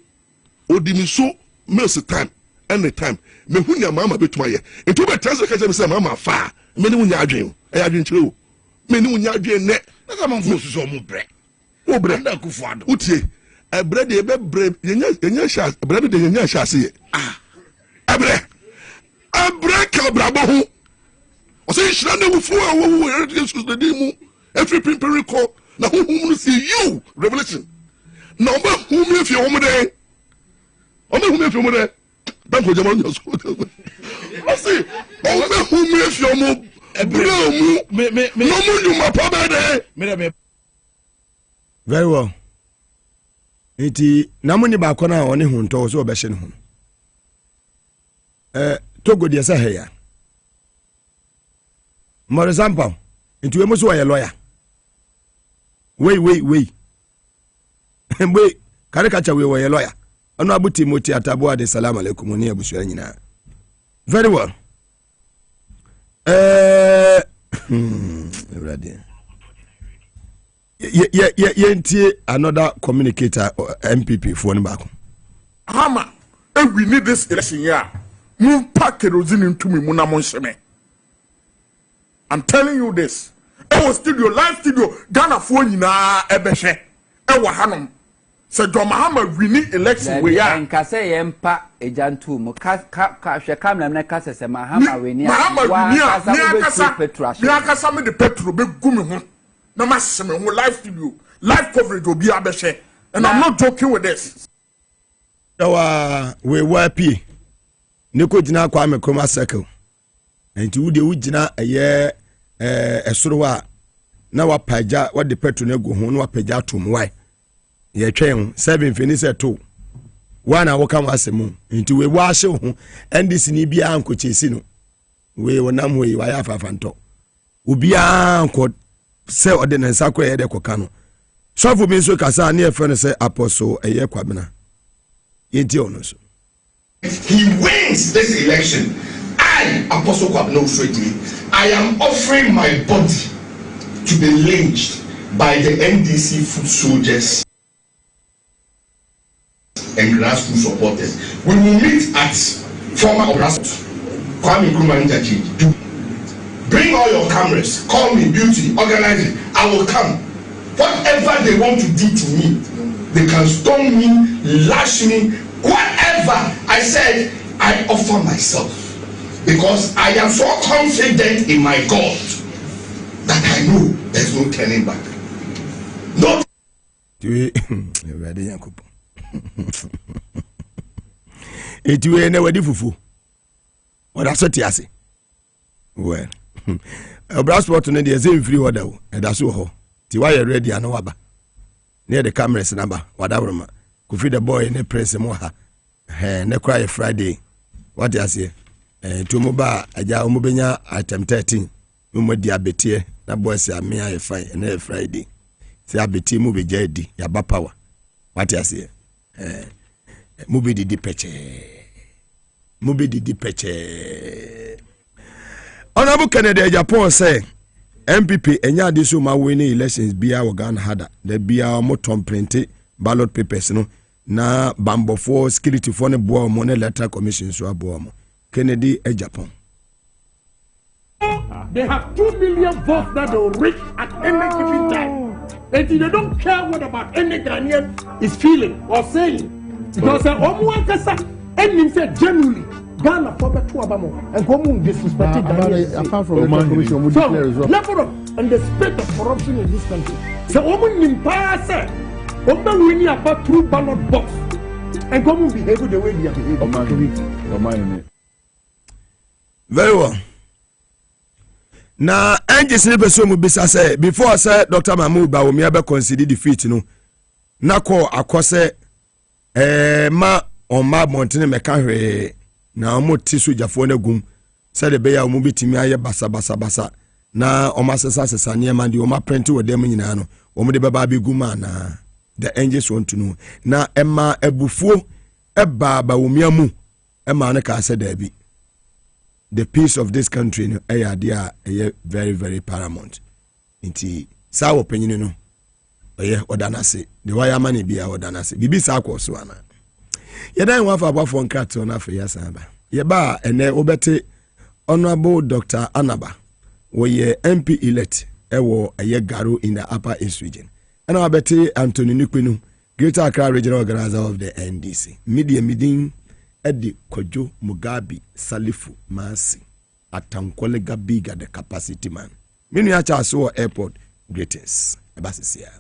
odimisu most time any time me hunya mama betuma ye into be trase ka say mama fa me ni hunya adwen adwen chire me ni hunya adwen ne na ka man fo so mo bre o bre na Kufuor utie ebre de be bre yenya sha bre de yenya sha se ebre ka brabo ho o say shira na wufu wo Jesus de dimu every preparing call na hu no see you revelation na o ba hu me fi o mo de banko jama nyo so o say o ba hu me fi o mo ebre mu no mu nyuma pa ba de very well. Iti namuni ba kona oni hunto so obehye ne ho. Togo de say ya. For example, into we so lawyer. Wait. Mbe caricature we were a lawyer. Ono abu Timothy Atabu de salam alaikum ni abusua nyina. Very well. Yentie another communicator MPP phone back. Hama, we need this election year. Move pack kerosene into me, Munamonsheme. I'm telling you this. Ewo studio, live studio, Ghana phone na ebeshe. Ewa hanom. Se Mahama winning election we are. Nkase yempa ejantu mo ka hwe kamna na kase se Mahama winning. Mahama winning. Mi akasa me the petrol be gumi ho. Na maseme ho live studio, live coverage obi abeshe. And I'm not joking with this. We were P. Niko jina kwa me chroma circle. Enti wo de wo jina eye esoro wa na wa paja wa de petrol na go ho na wa paja atom why. Ye twen 7 finish to one hour come asemu nti we wash ho ndc ni bia anko chesi no we wonam ho yi wa ya fafanto obi anko se ordinance akọ ye de koka no so for me so kasa na e fe no se apostle eye kwabena yenti ono so he wins this election. I apostle kwabena Uswedi, I am offering my body to be lynched by the NDC foot soldiers and grassroots supporters. We will meet at former grassroots. Kwame Nkrumah Interchange. Bring all your cameras. Call me beauty. Organize it. I will come. Whatever they want to do to me, they can stone me, lash me, whatever. I said, I offer myself because I am so confident in my God that I know there's no turning back. No. Etuwe ne wadi fufu. Oda so ti ase. Well. Transport no dey say free order o. E da so ho. Ti wa ye ready ana waba. Near the cameras number. Wadabroma. Kufi the boy ne press mo ha. Ne cry Friday. What you say? To mo ba aja o mo benya item 13. Mo di abetie na boy say me aye fine na Friday. Say abetie mo be jadi ya ba power. What you say? Mubi didi peche. Honorable Kennedy Japan say MPP enya diso ma winning elections bia wagan hada. The bia mo tom print ballot papers no na bambo for security for ne boa mo ne electoral commission so aboa mo. Kennedy Japan. They have 2 million votes that they will reach at any given time. And they don't care what about any Ghanaian is feeling or saying. Because and said genuinely Ghana for better Obama and come disrespected apart from the commission so level of and the spread of corruption in this country. So woman in pass Oba winning about through ballot box and come behave the way they are behaving. Very well. Now, Angie Silverso Mubisa say before I said Dr. Mahmoud Bawomi abe consider defeat no. Nako akose ma on ma montene meka hwe na omo tisu jafo na gum said the beya omo bitimi aye basa na omo asesa ne ma de omo print wo dem nyina no omo de baba bi gum na the angels want to know na emma ebufuo eba Bawomi amu emma ne ka said there be the peace of this country no very very paramount nti sa wo panyin no odanase the wire money bia odanase bibi sa akwoso ana yedan wa fa abafo nkrato na afa yasaba ye ba ene obete honorable Dr. Anaba woye MP elect ewo Garo in the Upper East region and obete Anthony Nukpenu Greater Accra Regional Organizer of the NDC media meeting Edi Kojo Mugabe Maase Atankwole Biga the capacity man minu ya cha so airport greetings ebasisia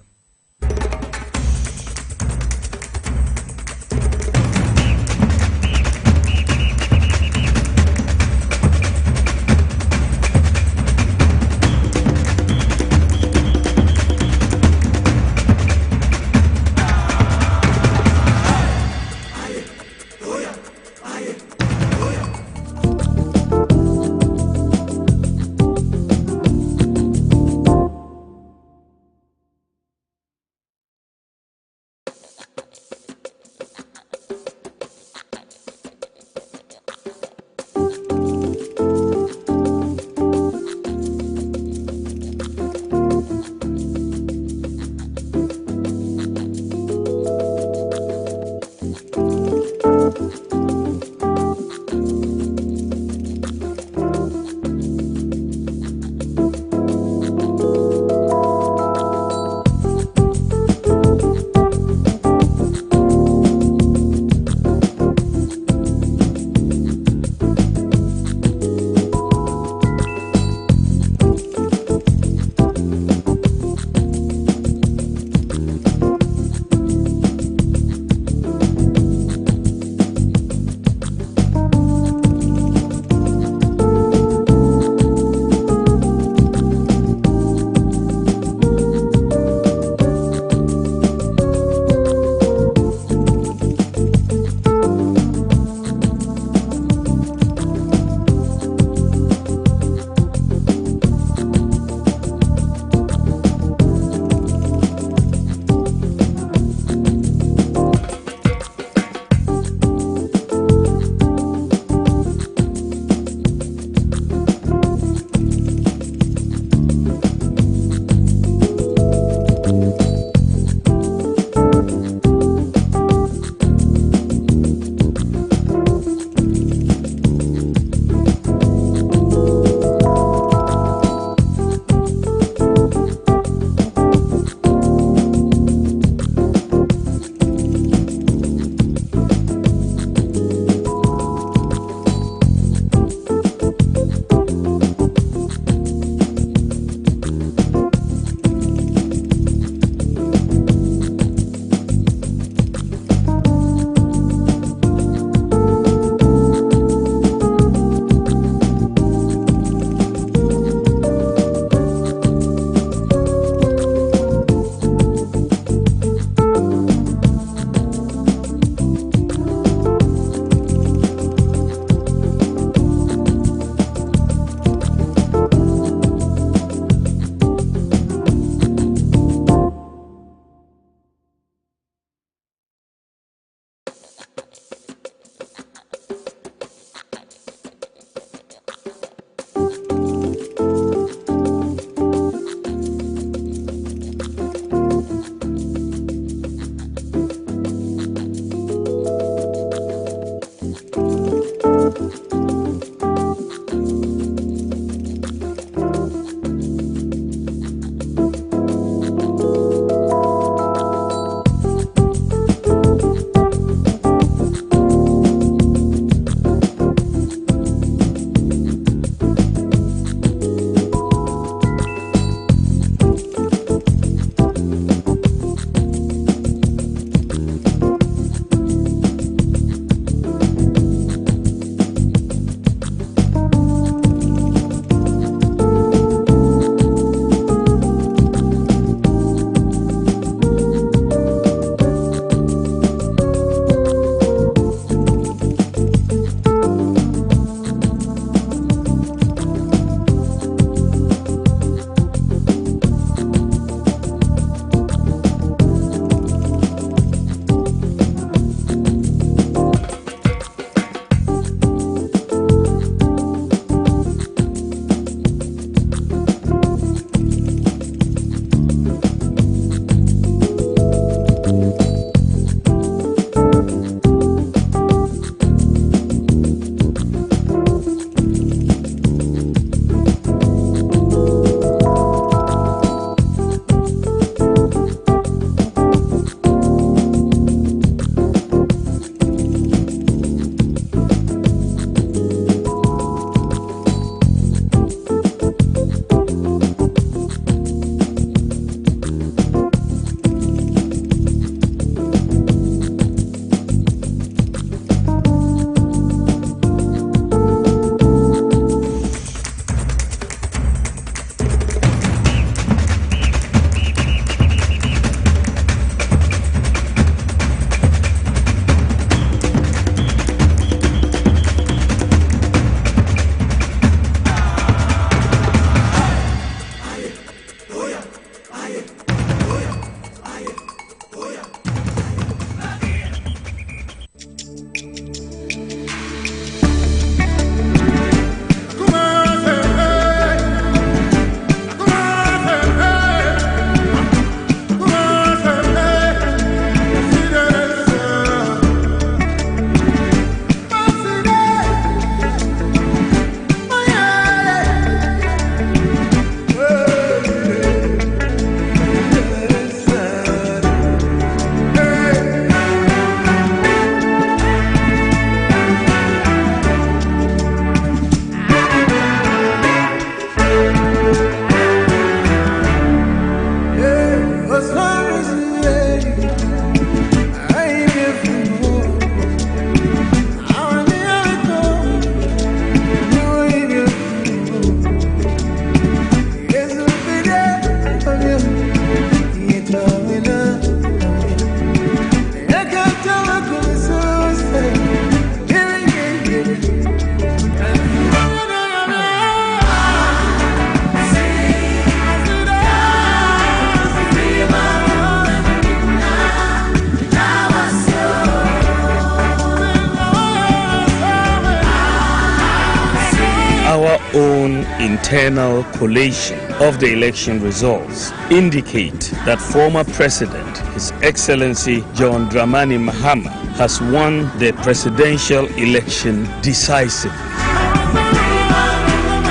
our own internal collation of the election results indicate that former President, His Excellency John Dramani Mahama, has won the presidential election decisively.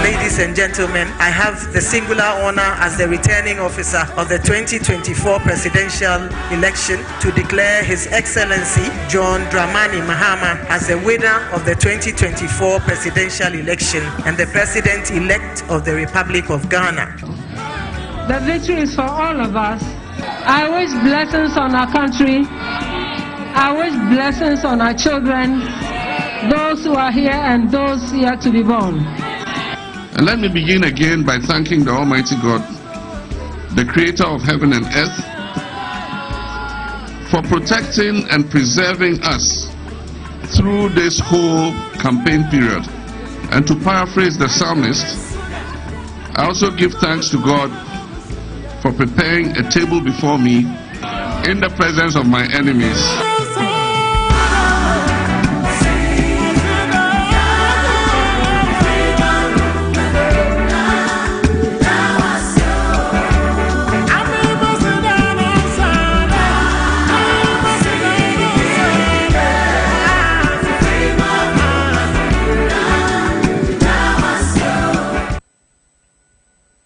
Ladies and gentlemen, I have the singular honor as the returning officer of the 2024 presidential election to declare His Excellency John Dramani Mahama as the winner of the 2024 presidential election and the president-elect of the Republic of Ghana. The victory is for all of us. I wish blessings on our country. I wish blessings on our children, those who are here and those yet to be born. And let me begin again by thanking the Almighty God, the creator of heaven and earth, for protecting and preserving us through this whole campaign period. And to paraphrase the psalmist, I also give thanks to God for preparing a table before me in the presence of my enemies.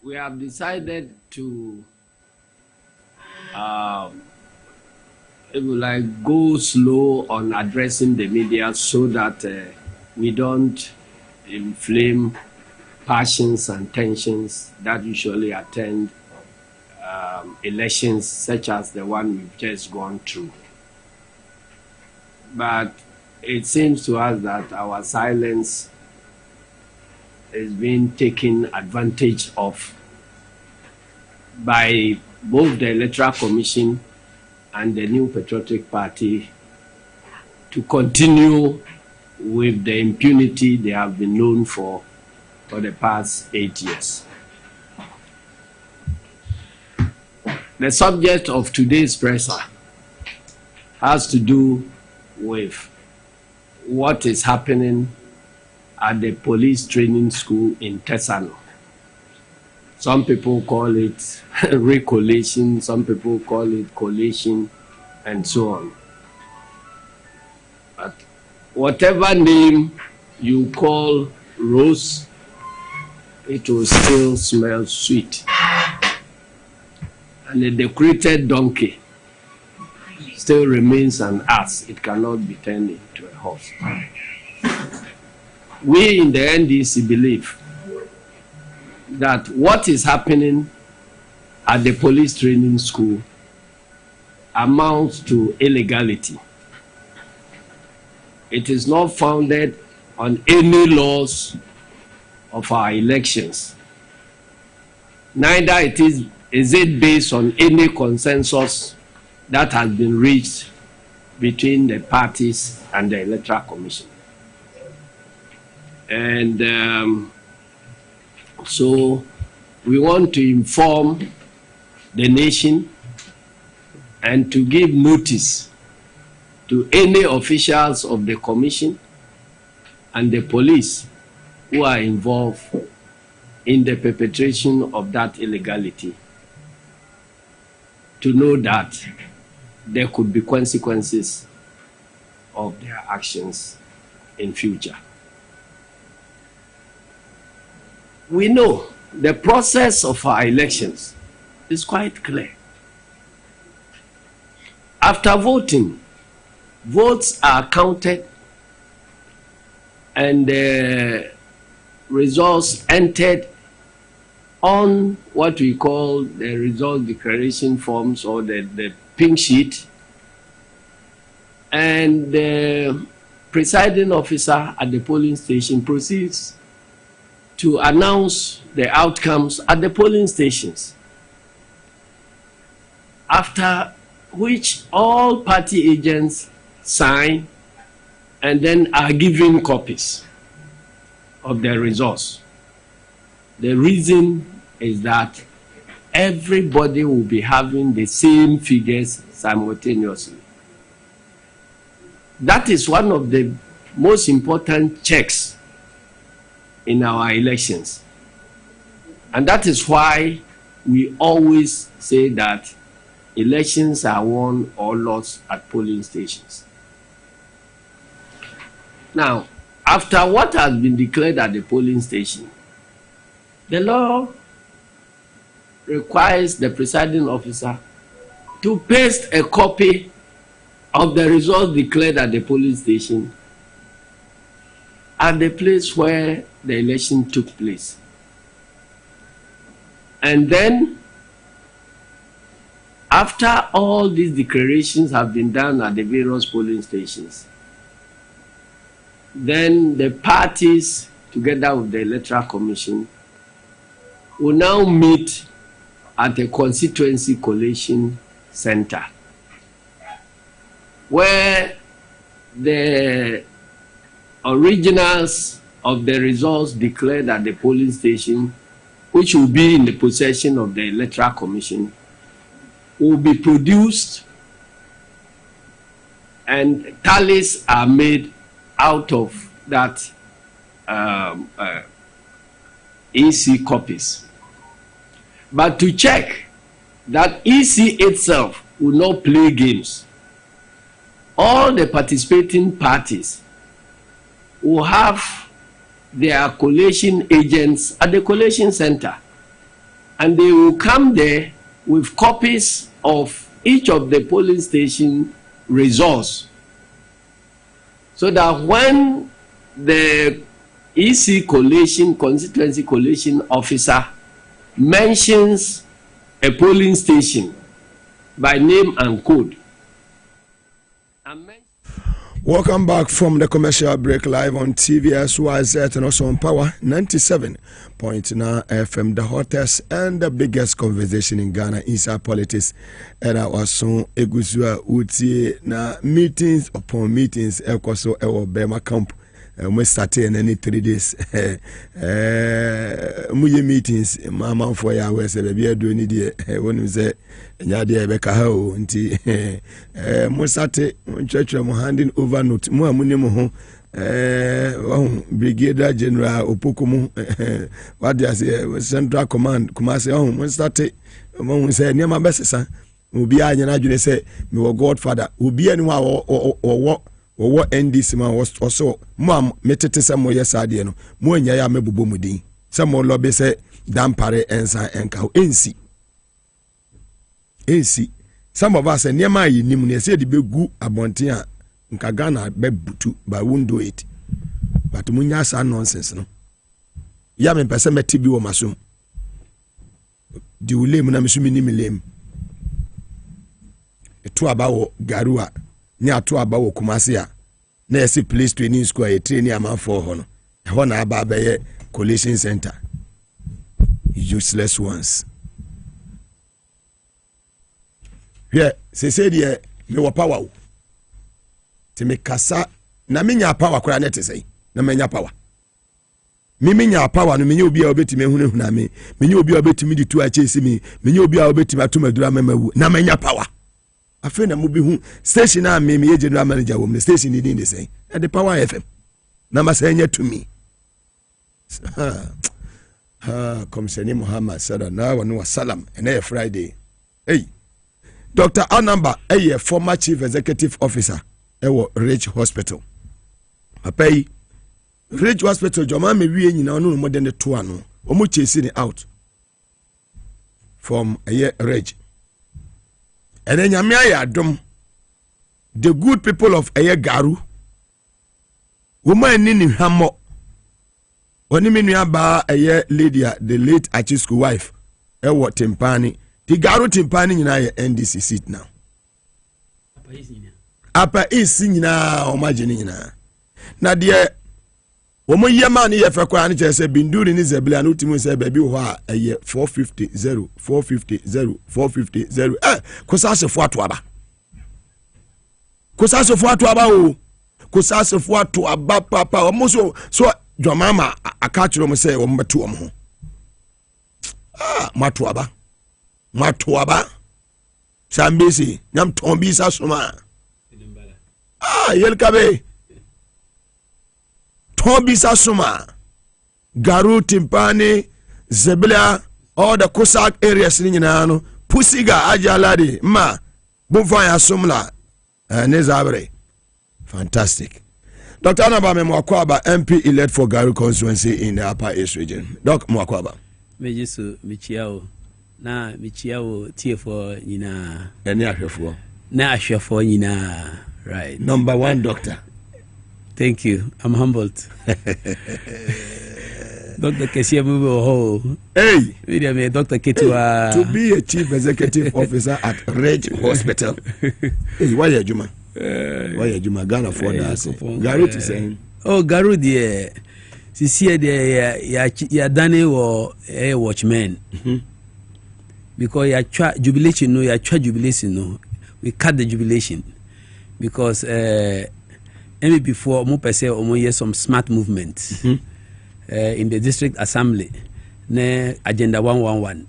We have decided to go slow on addressing the media so that we don't inflame passions and tensions that usually attend elections such as the one we've just gone through. But it seems to us that our silence is being taken advantage of by both the Electoral Commission and the New Patriotic Party to continue with the impunity they have been known for the past 8 years. The subject of today's presser has to do with what is happening at the police training school in Tesano. Some people call it recollation, some people call it collation, and so on. But whatever name you call rose, it will still smell sweet. And the decorated donkey still remains an ass. It cannot be turned into a horse. We in the NDC believe that what is happening at the police training school amounts to illegality. It is not founded on any laws of our elections. Neither is it based on any consensus that has been reached between the parties and the Electoral Commission. And so we want to inform the nation and to give notice to any officials of the commission and the police who are involved in the perpetration of that illegality to know that there could be consequences of their actions in future. We know the process of our elections is quite clear. After voting, votes are counted and the results entered on what we call the result declaration forms or the pink sheet, and the presiding officer at the polling station proceeds to announce the outcomes at the polling stations, after which all party agents sign and then are given copies of their results. The reason is that everybody will be having the same figures simultaneously. That is one of the most important checks in our elections. And that is why we always say that elections are won or lost at polling stations. Now, after what has been declared at the polling station, the law requires the presiding officer to paste a copy of the results declared at the polling station at the place where the election took place. And then, after all these declarations have been done at the various polling stations, then the parties, together with the Electoral Commission, will now meet at a constituency collation center, where the originals of the results declared at the polling station, which will be in the possession of the Electoral Commission, will be produced, and tallies are made out of that EC copies. But to check that EC itself will not play games, all the participating parties will have their collation agents at the collation center, and they will come there with copies of each of the polling station results, so that when the EC collation, constituency collation officer mentions a polling station by name and code. Welcome back from the commercial break, live on TVSYZ and also on Power 97.9 FM, the hottest and the biggest conversation in Ghana inside politics. And I was so egusua uti na meetings upon meetings ekoso ewo Bema camp. We started in any 3 days. Muye meetings, mama for ya we say baby do ni die when you say nya dey be ka ha o nti mo started church mo handing over note mo amune mo ho brigadier general opokumu what they say central command kuma say mo started mo say niam abesesa obi anya na dwene say me wo godfather obi ani wo wo NDC man was also mom metete se mo yesade no mo anya ya mebubo mudin se mo lobe se dampare ensa enka ensi some of us niema yi nim ne se de begu abonten a nka Ghana be butu but won't do it, but munya sa nonsense no ya me pese metibi wo masum di ulem na mesumi ni milem eto abawo garua ni ato abawo kumase a na esi police training school e training am for ho no ho na aba be collation center, useless ones. Yeah, say there me wo power ti me kasa na menya power kora net say na menya power menya power no menya obi a obetime hunu na me menya obi a obetime di tu a chesi me menya obi a obetime atomadura memawu na menya power afi na mubi hu station na me ye general manager wo me station ni dey say and the Power FM na ma say nya to me Komiseni Muhammad sada na wa no salam and Friday. Hey, Dr. Anamba, a former chief executive officer ewo Rich Hospital. Apay Rich Hospital joma me wie nyina no mo de ne to ano. Omo chase ni out from a Rich. And then nyame ayadom the good people of Eye Garu woman ni hamo oni menua ba Eye lady the late Achisku wife ewo Timpani the Garu Timpani nyina ye NDC seat now apa isi nyina o magini nyina na de womo yema ni ye fekwa ni chese binduri ni zebla no timu se baby ho a Eye 450 kusasefo atoaba o kusasefo atoaba papa omo so dwamama akachiro mo se omo beto omo ho matoaba sambesi nyam tombi sa soma yelkabe tombi sa soma Garu, Timpani, Zebelia, all the Cossack areas in Yanano, Pusiga, Ajaladi, Ma, Bufaya Sumla, and Nezabre. Fantastic. Dr. Anabame Mwakwaba, MP elect for Garu constituency in the Upper East region. Doc Mwakwaba. Mejisu, Michiao. Na Michiao, TF4, Nina. Any Ashafo. Na Ashafo, Nina. Right. Number one doctor. Thank you. I'm humbled. Dr. Kesia Mubo. Hey. Dr. Ketua. To be a chief executive officer at Reg Hospital. Hey, why are Juma? Why are Juma Ghana for that? Garu is saying. Oh, Garu, dear. See, ya Danny or a watchman. Because ya jubilation, no, ya jubilation, no. We cut the jubilation. Because maybe before mo per se omo hear some smart movement in the district assembly ne agenda 111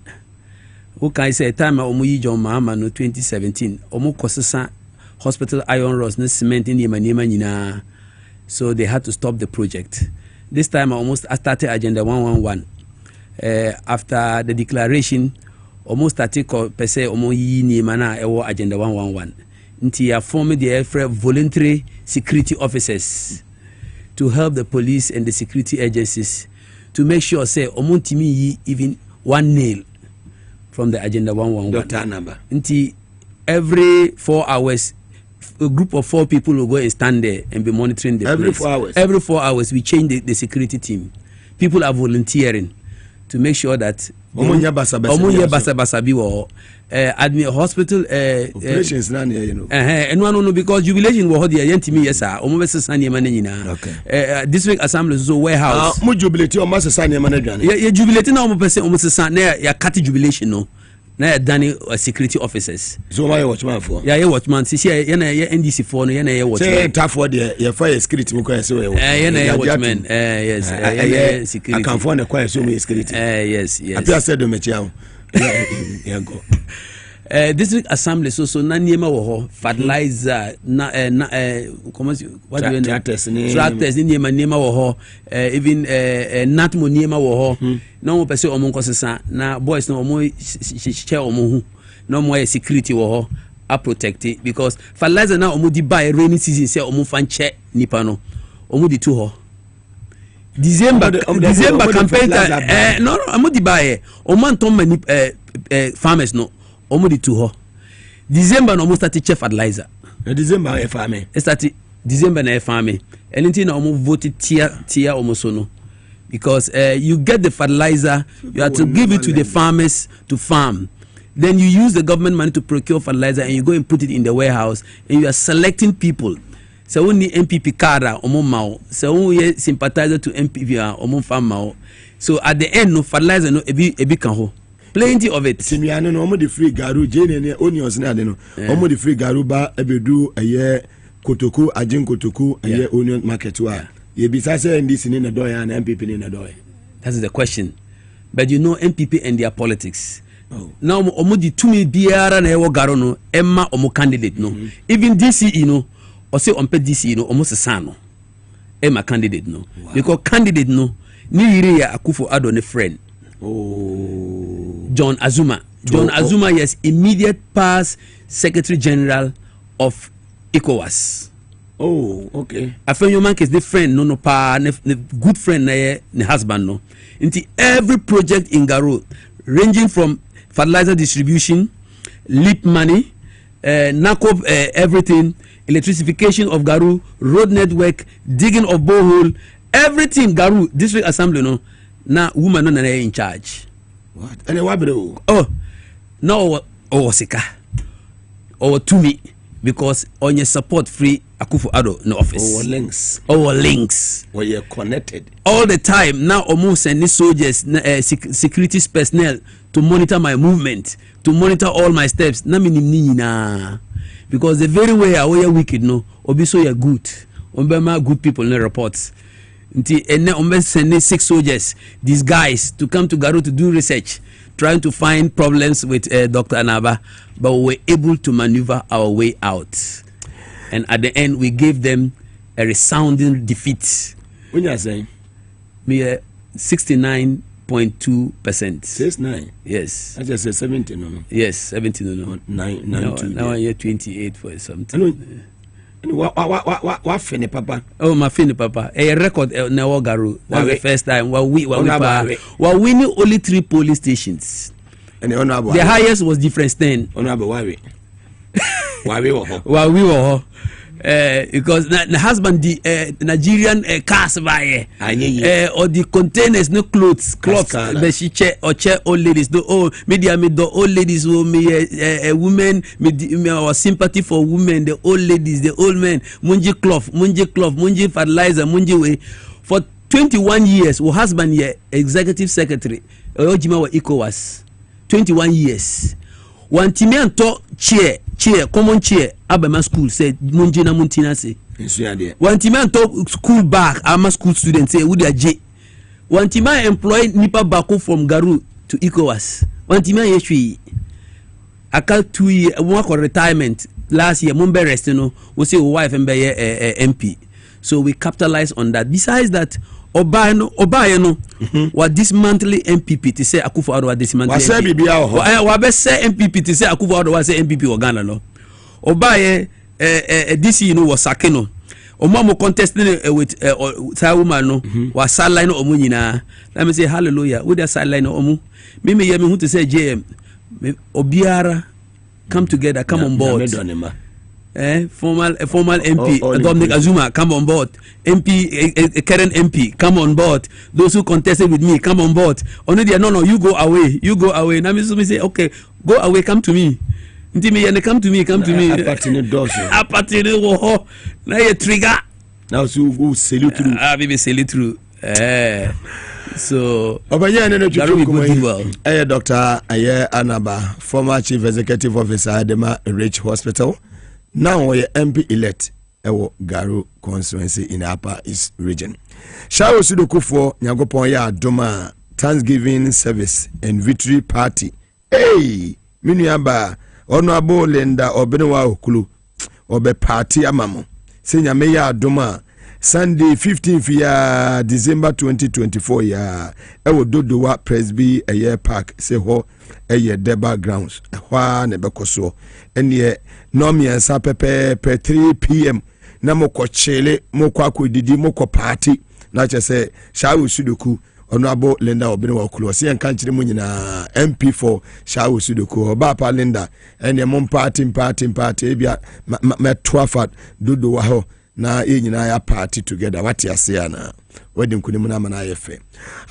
who can say time omo yi John Mahama no 2017 omo kosesa hospital iron rods ne cement in yema nyina, so they had to stop the project. This time I almost started agenda 111 after the declaration almost started per se omo yi nyema na ewo agenda 111 nti ya form the voluntary security officers to help the police and the security agencies to make sure say omuntimi even one nail from the agenda 111 doctor number nti every 4 hours a group of 4 people will go and stand there and be monitoring the every place. 4 hours. Every 4 hours we change the security team. People are volunteering to make sure that Omunya basa bi wo admin hospital operations na you know no because jubilation wo there yentimi yesa omo be sesa ne man nyina district assembly so warehouse mo jubilate o ma sesa ne man adwane ya jubilate na omo pese omo sesa na ya cut jubilation no na ya dane security officers so my watchman for ya watchman si ya na ya NDC for no ya na ya watchman say tafo there ya fire security mo kwa say ya na ya watchman yes ya security I can find the quiet so me security yes apia said do mechi am ya go district assembly so na niema wo ho fertilizer na what do you know tractors ni niema wo ho even nut mo niema wo ho na mo pese omo nkosesa na boys na omo che omo hu na mo ya security wo ho a protect it because fertilizer na omo di buy rainy season say omo fan che nipa no omo di tu ho December campaign no omo di buy omo anton mani farmers no omo di tu ho December no almost start chef fertilizer December e farming start December na e farming anything na almost vote tia almost so no because you get the fertilizer you have to give it to the farmers to farm, then you use the government money to procure fertilizer and you go and put it in the warehouse and you are selecting people. So we need MPP card omo mao, so we sympathizer to MPP omo farm mao, so at the end no fertilizer no ebi kan ho plenty of it. Simiano no omo the free garu jene ne onions na de no omo the free garu ba ebedu eye kotoku ajin kotoku eye onion market wa ye bisa say NDC ni na doya na MPP ni na doya. That is the question. But you know MPP and their politics. Now omo di tumi biara na ewo garu no emma omo candidate no even DCE no or say on DCE no omo sesa no emma candidate no because candidate no ni yire ya Akufo-Addo ne friend. John Azuma. John Azuma, yes, immediate past Secretary General of ECOWAS. Oh, okay. Afenyoman is the friend, no pa, ne good friend ne husband no. Into every project in Garu, ranging from fertilizer distribution, LEAP money, NACOP, everything, electrification of Garu, road network, digging of borehole, everything Garu District Assembly no. Na woman no in charge. What? And what bro? Oh, no, sika. Or to me because on your support free Akufo-Addo no office. Links. Where you're connected all the time. Now almost sending soldiers, security personnel to monitor my movement, to monitor all my steps. Na minimina because the very way I wear wicked no, obi so you're good. Ombema good people no reports. Until sending 6 soldiers, these guys, to come to Garu to do research, trying to find problems with Dr. Anaba, but we were able to maneuver our way out. And at the end, we gave them a resounding defeat. When you are saying? Me, 69.2%. 69. Yes. I just said 70. No. Yes, 70. No. 9. Now I hear 28 for something. What fini papa? Oh, my fini papa. A record na Garu. That's the first time. We winning only 3 police stations. And the highest was difference 10. Honorable why we were because the husband the Nigerian cars by or the containers no clothes but she chair or chair old ladies the old media made the old ladies who me women our sympathy for women, the old ladies, the old men, munji cloth, munji fertilizer, munji way for 21 years. Our husband here executive secretary Ojima wa ECOWAS 21 years. One time and talk chair, common chair, Abama school said Munjina Muntina say. One time and talk school back, Ama school students say Udia J. One time I employed Nipa Bako from Garu to ECOWAS. One time I yeshui. I got 2 years work on retirement. Last year, Mumbai rest, we say wife and MP. So we capitalize on that. Besides that, Obayano what dismantling MPP to say Akufo-Addo was dismantling MPP. Wa be say MPP to say Akufo-Addo was say MPP or Ghana no. Obaye DC was sakeno. Omamo contesting with woman no was sideline omu nyina. Let me say hallelujah. With the sideline omu. Me yemi hu to say JM. Obiara come together, come on board. Formal MP Dominic Azuma come on board. MP current MP come on board. Those who contested with me come on board. Only they no you go away. Now me say okay go away, come to me. Come to me. Apatine wo na ye trigger. Now so go sell it through. Baby sell it through. So Obanya no Dr. Aye Anaba, former chief executive officer Adema Rich Hospital. Now we MP elect ewo Garu constituency in Upper East region. Shawo Sudokufo Nyagopon ya Doma Thanksgiving service and victory party. Hey, minuaba Honorable Linda Obenwa Okulu obe party amamo. Senya meya Doma Sunday 15th ya December 2024 ya ewo Dodowa Presby Aye Park se ho eye Deba grounds hwa ne bekoso ene nomi ansa pepe 3 p.m. na moko chele moko akodidi moko party na chese Shawo Sudoku Honorable Linda Obenwa Okulu se yanka nchire mu nyina MP4 Shawo Sudoku oba pa Linda ene mom party ebia metwafat Dodowa ho na nyina ya party together what ya say na wedding kunimu na mana yefe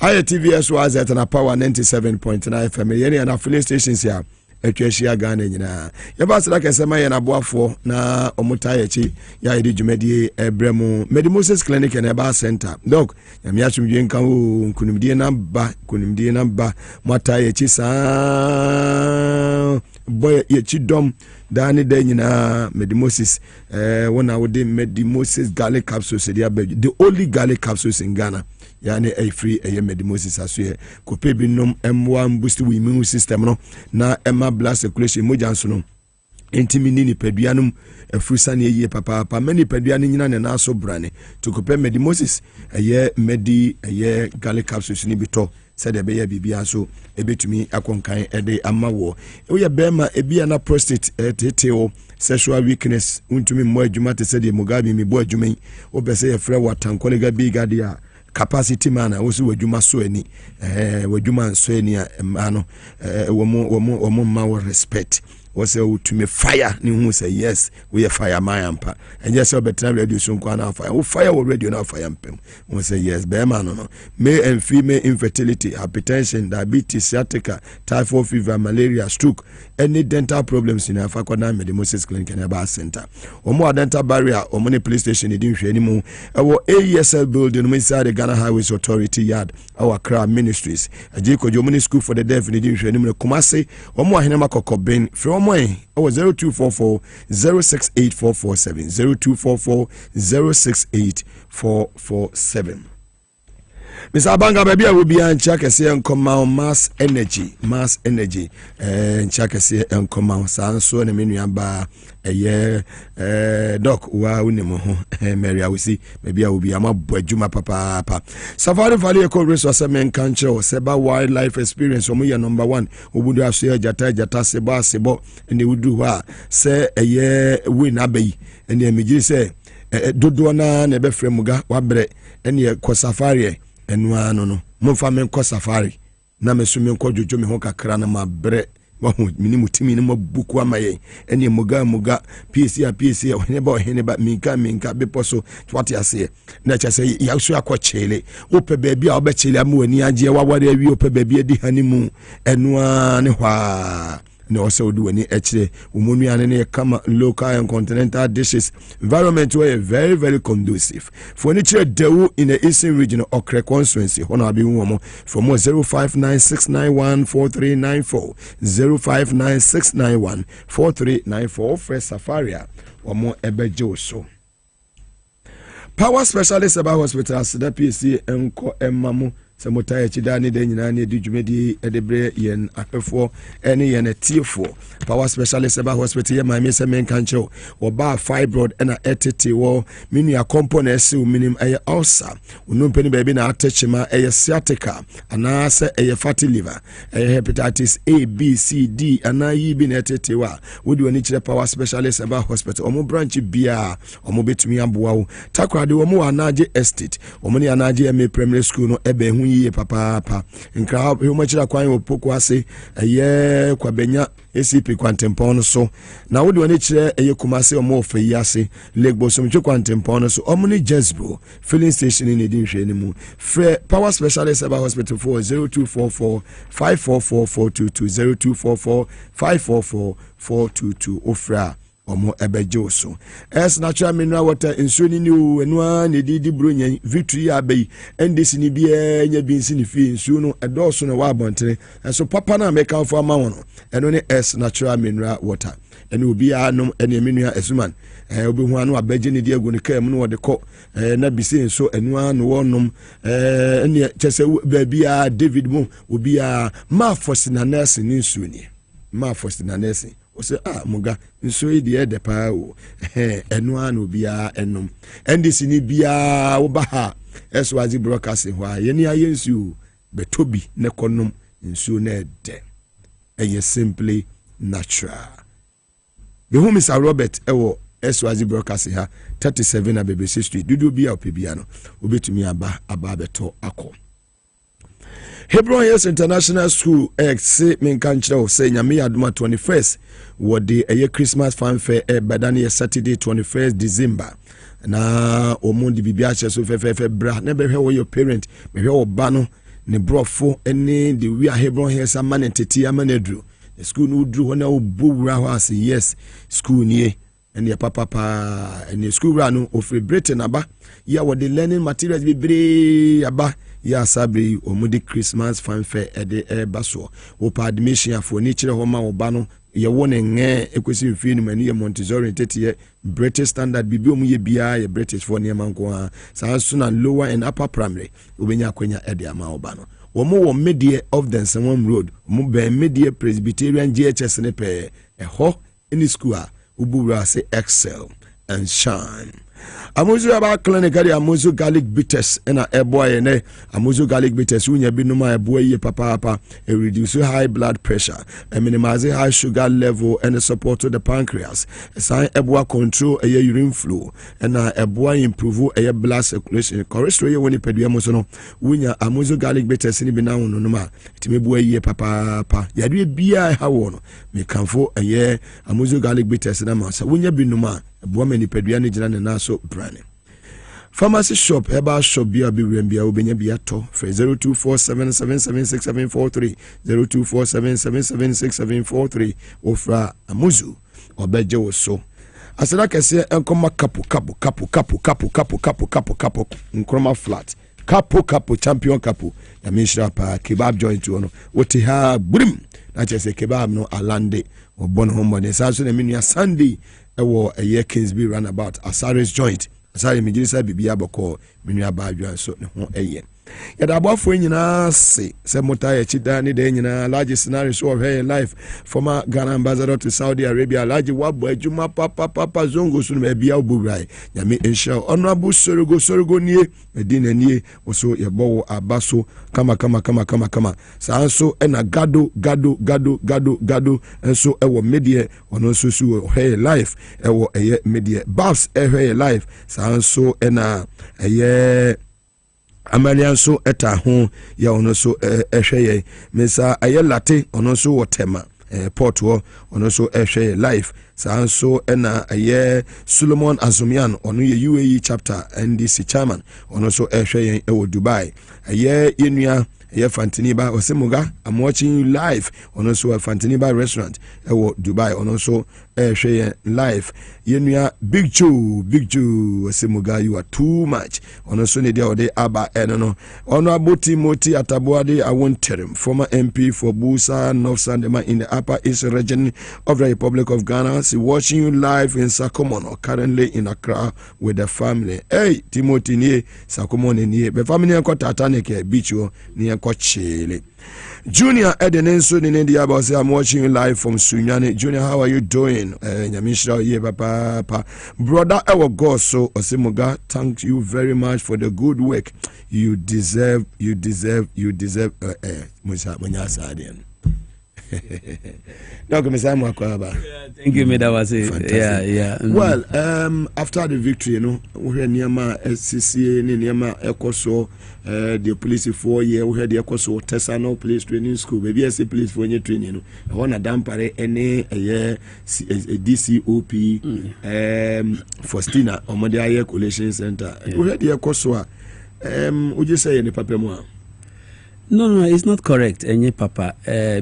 aye TVS was at na power 97.9 FM yene na filling stations ya etwehia Ghana nyina ye ba sira kesema ye na boafo na omuta yechi ya ide dwumedie ebremu Moses Clinic and Eba Center doc nyame achumdwe nka wo kunimdie na ba mata yechi sa boy yechi dom dani de nyina Moses wona wode Moses garlic capsules the only garlic capsules in Ghana yani a free Moses asue kope binom M1 boost we immune system no na emma blood circulation mojanso no entimi ni peduanum efrusa ne yie papa many peduane nyina ne na so brane to kope Moses garlic capsules ni bito said the baby bibia so ebetumi akonkan ede amawo we bema ebia na prostate teteo sexual weakness untumi mo adwuma te said Mugabe mi bo adwuma obese ye frɛ watankolega biga dia capacity man also wadwuma so ani wadwuma so ani ano wo ma respect was to me fire ni hu say yes we fire my ampa and yes better radio so kwa na fire we fire radio na fire ampem we say yes be man no male and female infertility, hypertension, diabetes, sciatica, typhoid fever, malaria, stroke, any dental problems in Afakwana Moses Clinic and Eba Center omo dental barrier omo ne police station edin hwe animu ewo AESL building inside the Ghana Highways Authority yard our Accra Ministries ajiko jomuni school for the deaf edin hwe animu Kumasi omo ahenema kokobin from 0244 068447 0244 068447. Mr. Banga baby will be an chakasi and come out mass energy and chakasi and come out so and a minion bar a year doc wow Mary I will see maybe I will be a juma papa Safari Valley Congress was a main country or Seba wildlife experience from your number one who would have said jata sebo and they would do what say a year win abbey and the images say Dodona nebe fremuga wabre ene ko safari enwa no momfa men ko safari na mesumi ko jojo me ho kakra na mabre wahu minimu timi ni mabuku amaye ene muga PSC ne ba hene ba minka beposo twati ase na cha se ya so akochele ope baabi a obechele amwani age waware awi ope baabi adi hanimu enwa ne hwa no also do any actually and come local and continental dishes environment were very very conducive for nature dewu in the eastern region of Okre constituency hono be womo for more 0596914394 0596914394 first safaria or more ebejo so power specialist about hospitals the PSC enko emamu Samotaya Chidani de Nani Dijumedi Edebre yen Apefo any yen Tiefo power specialist about hospital my miss main cancho or bar fibroid and a etiti war mini a components minim a ulcer unumpenny baby na attachma a sciatica and asa a fatty liver a hepatitis A B C D and I ye been etitiwa would you need power specialist about hospital or branch bia or mobit me ambuau takra de omo anaje estate or many anaje me primary school no ebe ye papa nkra ho chira kwan opoko ase eye kwabenya ACP kwantempon so na wodi woni chire eye kumase omo ofe ase legbo so mchwe kwantempon so omni Jezbro filling station in edinhwe ni mu free power specialist about hospital for 0244 544422 0244 544422 ofra omo ebejo so as natural mineral water insuni ni enwa ne didi bronya victory abai ndesi ni bia nya binsi ni fi insu no edoso no wa abontere so papa na make am for amawo eno ne as natural mineral water ene obi anom ene menua esuman obi hu anu abaje ne di agu ne kam no wode ko na bisi so enwa no wonom ene chese bia David mo obi a ma fosina nurse ni insu ni ma fosina nurse o se muga nso ide de pa o enu anu bia enum ndisi ni bia wo ba ha eswazi broadcast ho ye ni ayensu betobi ne konum nso na de eye simply natural the home is Robert ewo eswazi broadcast ha 37 na BBC Street dudu bia opebia no obetumi aba beto akọ Hebron Hills International School say men kanchira say nyame aduma 21st what the Christmas fanfare badani Saturday 21st December na omundi bibia che so fefe bra na be hwe your parent be hwe oba no ne brofo ene the we Hebron Hills amane tete amanedru the school no dru ho na obowura ho ase yes school nie and your papa and your school run of Britain aba ya what the learning materials be bre aba ya sabri omudi Christmas fanfare ede baso opa admission for nichire homa oba no ye wone nge ekwesi mfi ni mani ye Montessori tete British standard bibi omu ye bia ye British for niam nko sa suna lower and upper primary obenya kwenya ede ama oba no womo wo medie of the Nsawam road mo be medie Presbyterian GHS ne pe ho in school a ubura say excel and shine. Amuzu aba clinic ade amuzu garlic bitters na eboy ne amuzu garlic bitters unya binuma eboy ye papa reduce high blood pressure and minimize high sugar level and support to the pancreas sign eboy control a urine flow and eboy improve a blood circulation cholesterol ye woni pedua mo so no unya amuzu garlic bitters ni bi na wono no ma timeboy ye papa yade bia ha wono me kanfo ye amuzu garlic bitters na ma sa unya binuma eboy mani pedua ni gina na so pharmacy shop herbal shop bia bi wembia obenya bia to 0247776743 0247776743 ofra amuzu obeje wo so asira kese enkoma kapu nkroma flat kapu champion kapu ya mishra pa kebab joint ono woti ha burim na chese kebab no alande obono hombo ne saso na menu ya Sunday ewo eye Kingsby runabout Asaris joint asari mijirisa bibia boko menu abadwa so ne ho eye yada abafo nyina se se mota ya chida ne de nyina large scenario so here life former Ghana ambassador to Saudi Arabia large wabo adwuma papa zongo so na bia oburai nyame insha honorable sorgo nie medina nie so yebo abaso kama sanso ena gado enso ewo media ono so so here life ewo eye media babs here life sanso ena eye Amalian so eta ho ya ono so ehweye mesa aye latte ono so wotema port ho ono so ehweye life sanso ena aye Solomon Azumian ono ye UAE chapter NDC chairman ono so ehweye ewo Dubai aye yenua aye Fantiniba Osemuga I'm watching you live ono so Fantiniba restaurant ewo Dubai ono so ehweye live yenua Big Joe Osemuga you are too much ono so ne dia ode aba eno honorable Timothy Atabuade I won't tell him former MP for Busa North Sandema in the Upper East region of the Republic of Ghana watching you live in Sakomono currently in Accra with the family. Hey Timothy nie Sakomono nie be family enko Titanic beach o ni enko chile. Junior Edenenso ni India about say I'm watching you live from Sunyane. Junior, how are you doing? Nyamishra ye papa. Brother our God so Osemuga, thank you very much for the good work. You deserve Musa Munyasadian. Thank you, Medawase. Yeah. Well, after the victory, we had Niama SCCA, Niama Ecoso, the police 4 years, we had the Ecoso Tessano Police Training School, maybe I say police for any training. I want to dampare any DCOP, Faustina, Omodia Collation Center. We had the Ecoso. Would you say any papa more? No, it's not correct, Enye Papa,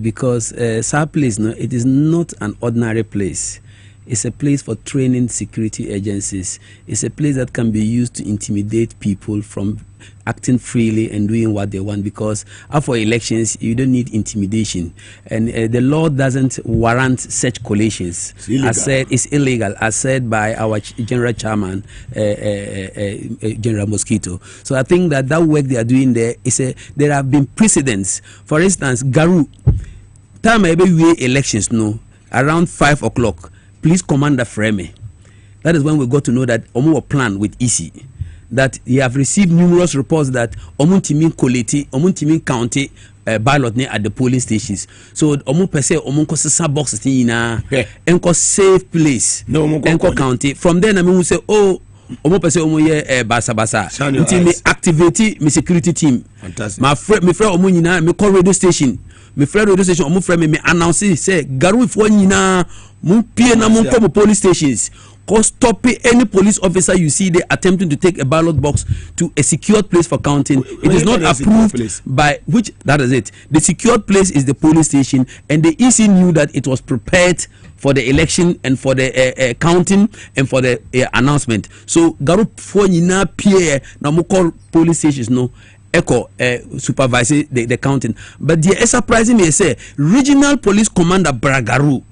because SAR place, it is not an ordinary place. It's a place for training security agencies. It's a place that can be used to intimidate people from acting freely and doing what they want, because after elections, you don't need intimidation. And the law doesn't warrant such collations. It's illegal, as said by our General Chairman, General Mosquito. So I think that work they are doing there there have been precedents. For instance, Garu, time we elections, around 5 o'clock, please Commander Freme. That is when we got to know that Omo plan with EC. That he have received numerous reports that Omuntimin County ballot at the polling stations. So Omu pese Omunko sisa boxes na enko safe place. No enko county. From then I mean we say Omu pese Omu ye basa. Until me activate me security team. Fantastic. My friend Omu nyina me call radio station. Me friend radio station Omu friend me announce say Garu if one nyina mun pie na mun come police stations. Stop any police officer you see they attempting to take a ballot box to a secured place for counting. It is not approved by which, that is it. The secured place is the police station, and the EC knew that it was prepared for the election and for the counting and for the announcement. So Garu Fonina Pierre na mo call police stations echo supervise the counting. But the surprising me say regional police commander Bragaru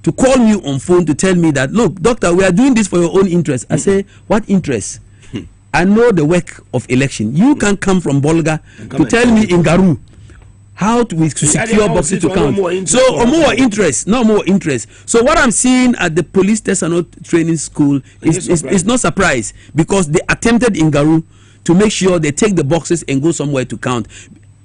to call me on phone to tell me that, look, doctor, we are doing this for your own interest. I say, what interest? I know the work of election. You can come from Bolga to tell me in Garu how to secure boxes to count. So more interest, no more interest. So what I'm seeing at the police Tessano training school is not surprise, because they attempted in Garu to make sure they take the boxes and go somewhere to count.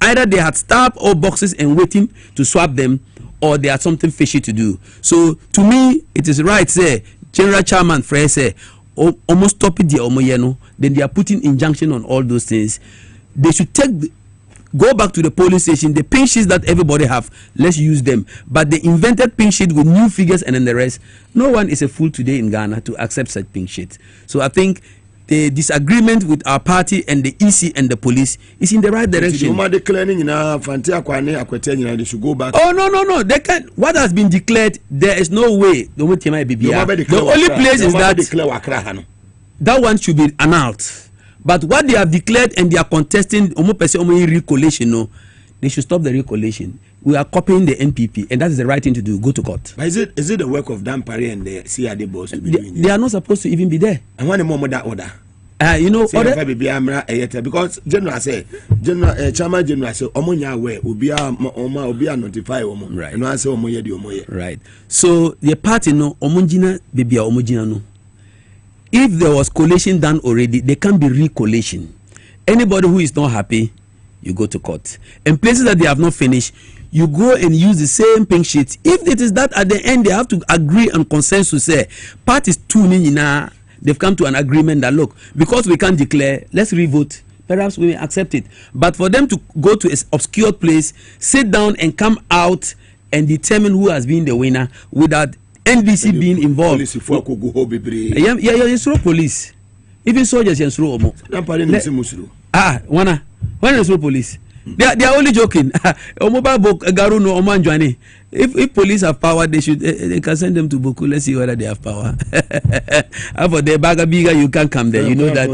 Either they had stabbed all boxes and waiting to swap them, or they had something fishy to do. So to me, it is right, say, General Chairman Frey say, almost stop it there, then they are putting injunction on all those things. They should go back to the police station, the pink sheets that everybody have, let's use them. But they invented pink sheet with new figures and then the rest. No one is a fool today in Ghana to accept such pink sheet. So I think the disagreement with our party and the EC and the police is in the right direction. They should go back. Oh no! They can. What has been declared, there is no way. The only place is that one should be annulled. But what they have declared and they are contesting, recollation. They should stop the recollation. We are copying the NPP, and that is the right thing to do. Go to court. But is it the work of Dampare and the CRD boss? They are not supposed to even be there. And when the moment that order. You know, because general say chairman general say omonya aware obi notify omo. Right. And I say omoye di omoye. Right. So the party no omonjina baby omojina no. If there was collation done already, there can be re-collation. Anybody who is not happy, you go to court. And places that they have not finished, you go and use the same pink sheet. If it is that at the end they have to agree on consensus, say parties tuning in, they've come to an agreement that look, because we can't declare, let's re-vote. Perhaps we may accept it. But for them to go to an obscure place, sit down and come out and determine who has been the winner without NDC being involved. It's through police. Even soldiers and through Omo. When is police? They are only joking. If police have power, they can send them to Boku. Let's see whether they have power. For the Bagabiga, you can't come there. You know that.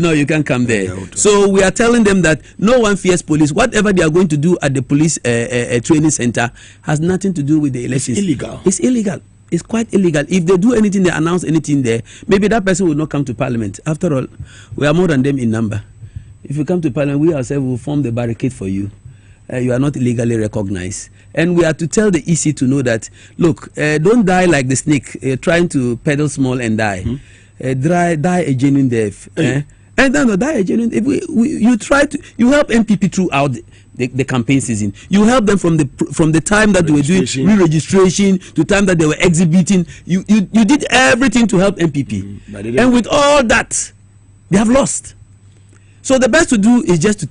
No, you can't come there. So we are telling them that no one fears police. Whatever they are going to do at the police training center has nothing to do with the elections. It's illegal. It's illegal. It's quite illegal. If they do anything, they announce anything there, maybe that person will not come to parliament. After all, we are more than them in number. If you come to parliament, we ourselves will form the barricade for you. You are not legally recognized. And we are to tell the EC to know that, look, don't die like the snake, trying to peddle small and die. Die a genuine death. And then die a genuine. If you help MPP throughout the campaign season. You help them from the time that they were doing re-registration to the time that they were exhibiting. You did everything to help MPP. And with all that, they have lost. So the best to do is just to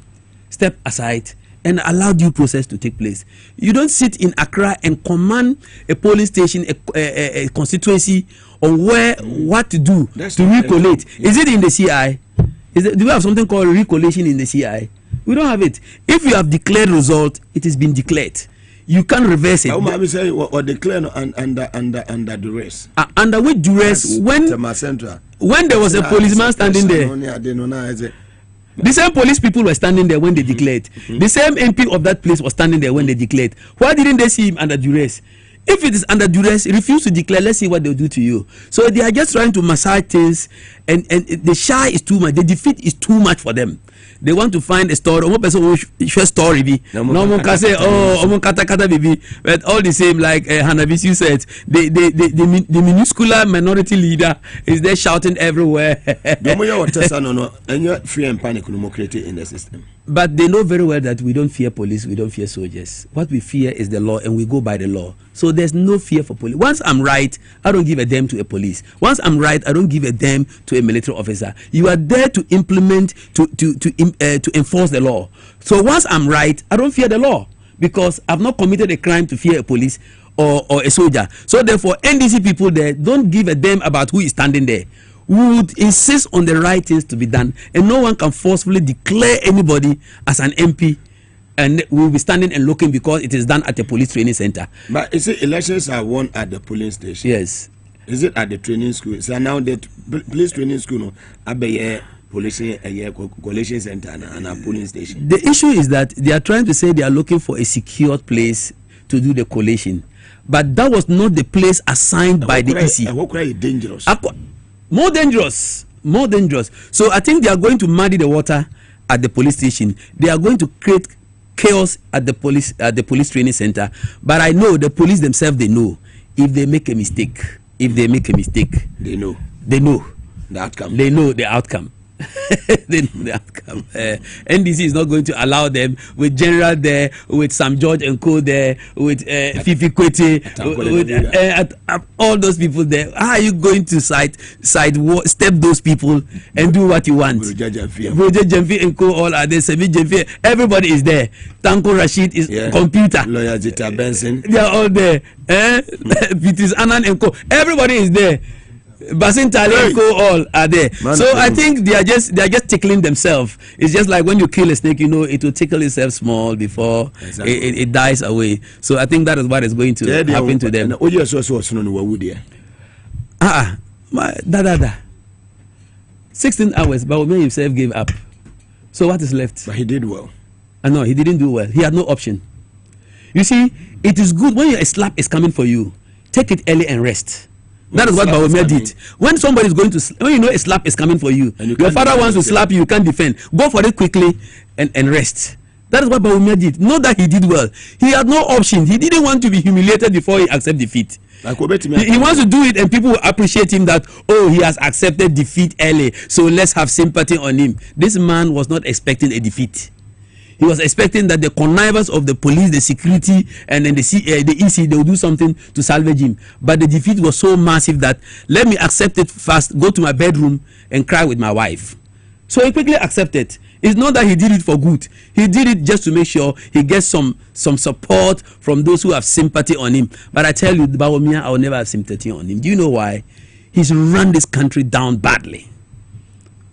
step aside and allow due process to take place. You don't sit in Accra and command a polling station, a constituency on what to do to recollate. Is it in the CI? Do we have something called recollation in the CI? We don't have it. If you have declared result, it has been declared. You can't reverse it. Or declare under duress. Under which duress? When there was a policeman standing there. The same police people were standing there when they declared. The same MP of that place was standing there when they declared. Why didn't they see him under duress? If it is under duress, refuse to declare. Let's see what they'll do to you. So they are just trying to massage things, and the shy is too much. The defeat is too much for them. They want to find a story. One person will share story. No one can say, "Oh, kata baby." But all the same, like Hanabisu said, the minuscule minority leader is there shouting everywhere. Fear and panic no more created in the system. But they know very well that we don't fear police, we don't fear soldiers. What we fear is the law, and we go by the law. So there's no fear for police. Once I'm right, I don't give a damn to a police. Once I'm right, I don't give a damn to a military officer. You are there to implement, to enforce the law. So once I'm right, I don't fear the law, because I've not committed a crime to fear a police or a soldier. So therefore, NDC people there don't give a damn about who is standing there. We would insist on the right things to be done, and no one can forcefully declare anybody as an MP, and we will be standing and looking because it is done at a police training center. But is it elections are won at the polling station? Yes. Is it at the training school? So now the police training school, no, collation center and a polling station. The issue is that they are trying to say they are looking for a secured place to do the collation, but that was not the place assigned by the EC. What quite dangerous? More dangerous. So I think they are going to muddy the water at the police station. They are going to create chaos at the police training center. But I know the police themselves, they know if they make a mistake. They know the outcome. They know the outcome. NDC is not going to allow them with General there, with Sam George and Co there, with Fifi Kwete, with all those people there. How are you going to step those people and do what you want? Roger Jemfi and Co all are there. Semi Jemfi, everybody is there. Tanko Rashid is computer. Lawyer Zita Benson, they are all there. Beatrice Annan and Co. Everybody is there. Basin Talenko all are there. So I think they are just tickling themselves. It's just like when you kill a snake, you know, it will tickle itself small before it dies away. So I think that is what is going to happen to them. 16 hours, but Obama himself gave up. So what is left? But he did well. No, he didn't do well. He had no option. You see, it is good when a slap is coming for you. Take it early and rest. That is what Bawumia did. When somebody is going to, when you know a slap is coming for you, your father wants to slap you, you can't defend. Go for it quickly and rest. That is what Bawumia did. Not that he did well. He had no option. He didn't want to be humiliated before he accepted defeat. He wants to do it, and people will appreciate him that, oh, he has accepted defeat early, so let's have sympathy on him. This man was not expecting a defeat. He was expecting that the connivers of the police, the security, and then the EC, they will do something to salvage him. But the defeat was so massive that, let me accept it fast, go to my bedroom and cry with my wife. So he quickly accepted. It's not that he did it for good. He did it just to make sure he gets some support from those who have sympathy on him. But I tell you, Bawumia, I will never have sympathy on him. Do you know why? He's run this country down badly.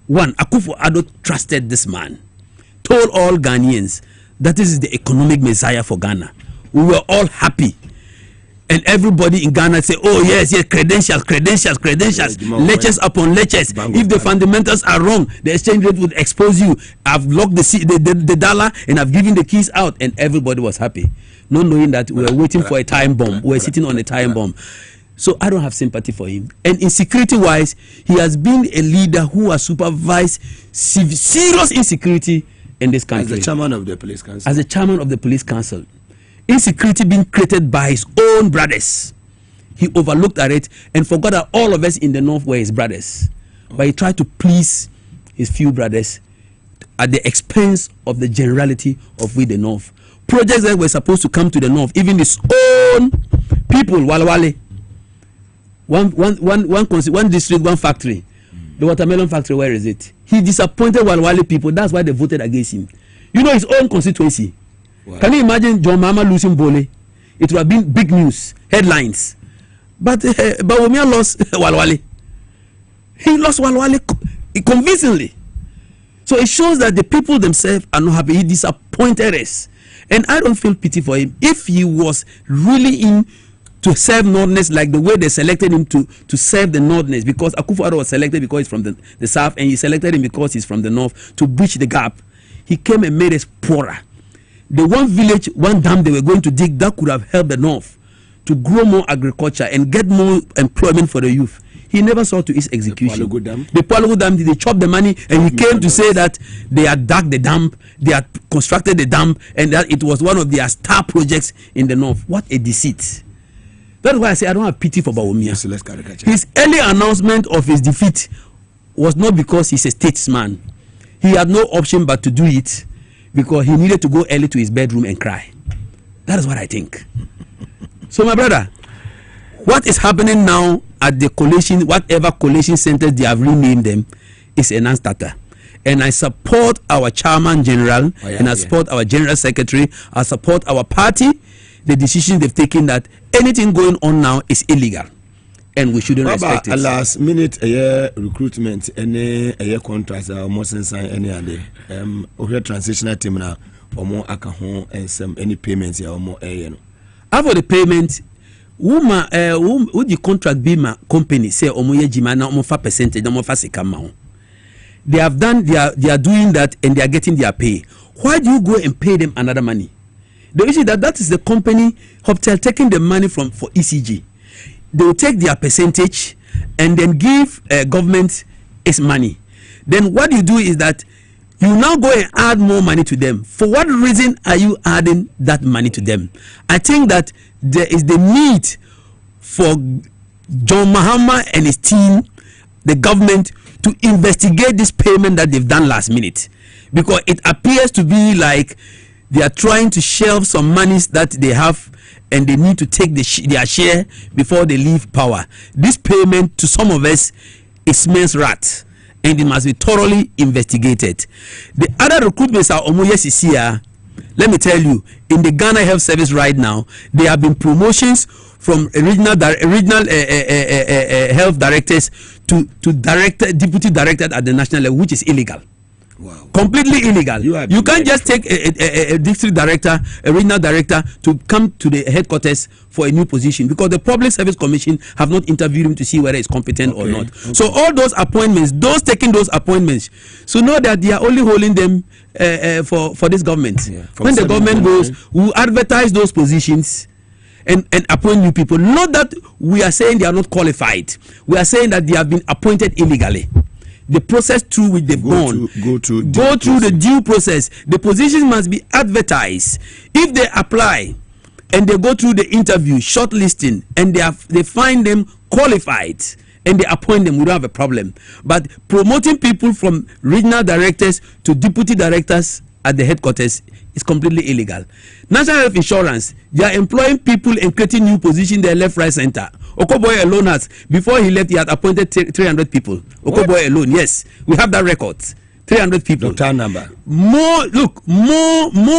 One, Akufo-Addo trusted this man. Told all Ghanaians that this is the economic messiah for Ghana. We were all happy. And everybody in Ghana say, oh yes, credentials, lectures upon lectures. If the fundamentals are wrong, the exchange rate would expose you. I've locked the dollar and I've given the keys out, and everybody was happy. Not knowing that we were waiting for a time bomb. We were sitting on a time bomb. So I don't have sympathy for him. And in security wise, he has been a leader who has supervised serious insecurity in this country. As the chairman of the police council. As the chairman of the police council. Insecurity being created by his own brothers. He overlooked at it and forgot that all of us in the north were his brothers. But he tried to please his few brothers at the expense of the generality of we the north. Projects that were supposed to come to the north, even his own people, Walwale. One district, one factory. The watermelon factory, where is it? He disappointed Walwale people. That's why they voted against him. You know, his own constituency. Wow. Can you imagine John Mahama losing Bole? It would have been big news, headlines. But Bawumia lost Walwale. He lost Walwale convincingly. So it shows that the people themselves are not happy. He disappointed us. And I don't feel pity for him. If he was really in to serve Northerners like the way they selected him to serve the Northerners, because Akufo-Addo was selected because he's from the south, and he selected him because he's from the north to bridge the gap. He came and made us poorer. The one village, one dam they were going to dig that could have helped the north to grow more agriculture and get more employment for the youth. He never saw to its execution. The Palago Dam, they chopped the money, and he came to say that they had dug the dam, they had constructed the dam, and that it was one of their star projects in the north. What a deceit. That's why I say I don't have pity for Bawumia. His early announcement of his defeat was not because he's a statesman. He had no option but to do it because he needed to go early to his bedroom and cry. That is what I think. So my brother, what is happening now at the collation, whatever collation centers they have renamed them, is a non-starter. And I support our chairman general, and I support our general secretary, I support our party, the decision they've taken that anything going on now is illegal. And we shouldn't respect it. Last minute recruitment, any contracts, almost inside any other. We transitional team now, or more alcohol and some any payments or more. After the payment, would the contract be my company say omoye jima na omofa percentage, omofa sekama. They have done, they are doing that, and they are getting their pay. Why do you go and pay them another money? The issue that is the company Hoptel taking the money for ECG. They will take their percentage and then give government its money. Then what you do is that you now go and add more money to them. For what reason are you adding that money to them? I think that there is the need for John Mahama and his team, the government, to investigate this payment that they've done last minute, because it appears to be like they are trying to shelve some monies that they have, and they need to take their share before they leave power. This payment to some of us is smells rat, and it must be thoroughly investigated. The other recruitments are Omoye Sisia. Let me tell you, in the Ghana Health Service right now, there have been promotions from regional health directors to deputy director at the national level, which is illegal. Wow. Completely illegal. You can't just take a district director, a regional director to come to the headquarters for a new position, because the Public Service Commission have not interviewed him to see whether he's competent or not. Okay. So all those appointments, those taking those appointments, so know that they are only holding them for this government. Yeah. When the government goes, we advertise those positions, and appoint new people. Not that we are saying they are not qualified. We are saying that they have been appointed illegally. The process through which they've gone, go through the due process. The positions must be advertised. If they apply and they go through the interview, shortlisting, and they find them qualified and they appoint them, we don't have a problem. But promoting people from regional directors to deputy directors at the headquarters is completely illegal. National Health Insurance, they are employing people and creating new positions there left, right, center. Okoboy alone has, before he left, he had appointed 300 people. Okoboy alone, yes. We have that record. 300 people. Total number. More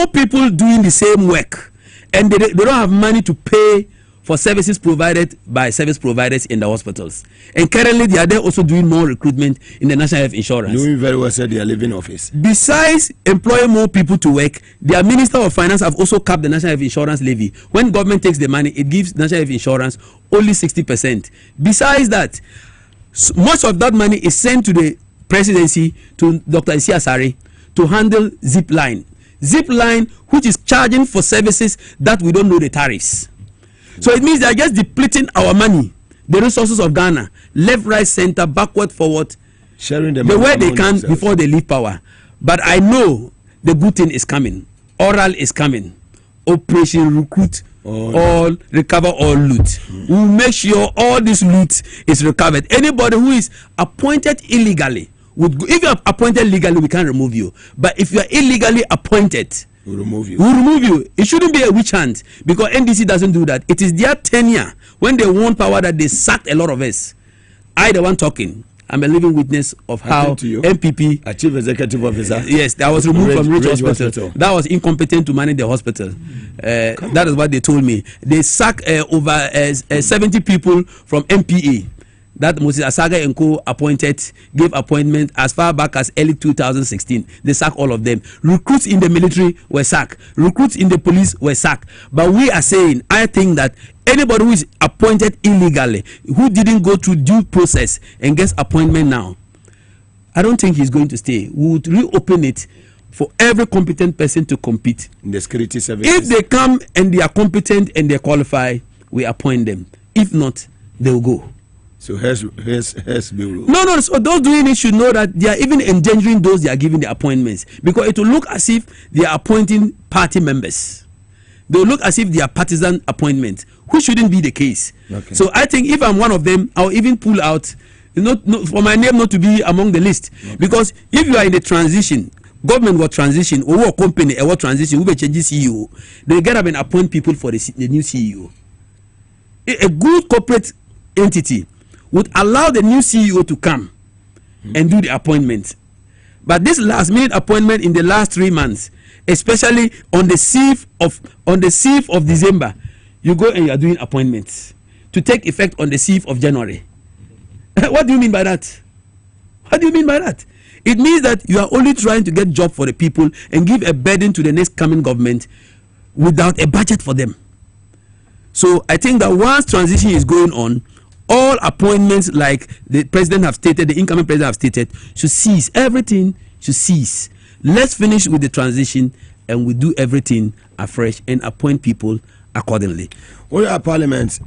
people doing the same work. And they don't have money to pay for services provided by service providers in the hospitals. And currently, they are there also doing more recruitment in the National Health Insurance. Doing very well, said they are leaving office. Besides employing more people to work, their Minister of Finance have also capped the National Health Insurance levy. When government takes the money, it gives National Health Insurance only 60%. Besides that, much of that money is sent to the presidency, to Dr. Isi Asare, to handle Zipline. Zipline, which is charging for services that we don't know the tariffs. So it means they are just depleting our money, the resources of Ghana, left, right, center, backward, forward, sharing them the way they can before they leave power. But I know the good thing is coming. Oral is coming. Operation Recruit all, recover all loot. We'll make sure all this loot is recovered. Anybody who is appointed illegally, if you are appointed legally, we can't remove you. But if you are illegally appointed, we'll remove you. We'll remove you. It shouldn't be a witch hunt, because NDC doesn't do that. It is their tenure when they won power that they sacked a lot of us. I, the one talking, I'm a living witness of how MPP, a chief executive officer, yes, that was removed from Ridge Hospital. That was incompetent to manage the hospital. That is what they told me. They sacked over 70 people from MPA. That Moses Asaga and Co. gave appointment as far back as early 2016. They sacked all of them. Recruits in the military were sacked. Recruits in the police were sacked. But we are saying, I think that anybody who is appointed illegally, who didn't go through due process and gets appointment now, I don't think he's going to stay. We would reopen it for every competent person to compete. In the security services. If they come and they are competent and they qualify, we appoint them. If not, they will go. So here's the rule. No. So those doing it should know that they are even endangering those they are giving the appointments, because it will look as if they are appointing party members. They will look as if they are partisan appointments, which shouldn't be the case. Okay. So I think if I'm one of them, I'll even pull out, for my name not to be among the list. Okay. Because if you are in the transition, government will transition, or company will transition, we will change CEO. They get up and appoint people for the new CEO. A good corporate entity would allow the new CEO to come and do the appointment. But this last minute appointment in the last 3 months, especially on the 6th of December, you go and you are doing appointments to take effect on the 6th of January. What do you mean by that? What do you mean by that? It means that you are only trying to get job for the people and give a burden to the next coming government without a budget for them. So I think that once transition is going on, all appointments, like the president have stated, the incoming president have stated, should cease. Everything should cease. Let's finish with the transition and we do everything afresh and appoint people accordingly. All our parliaments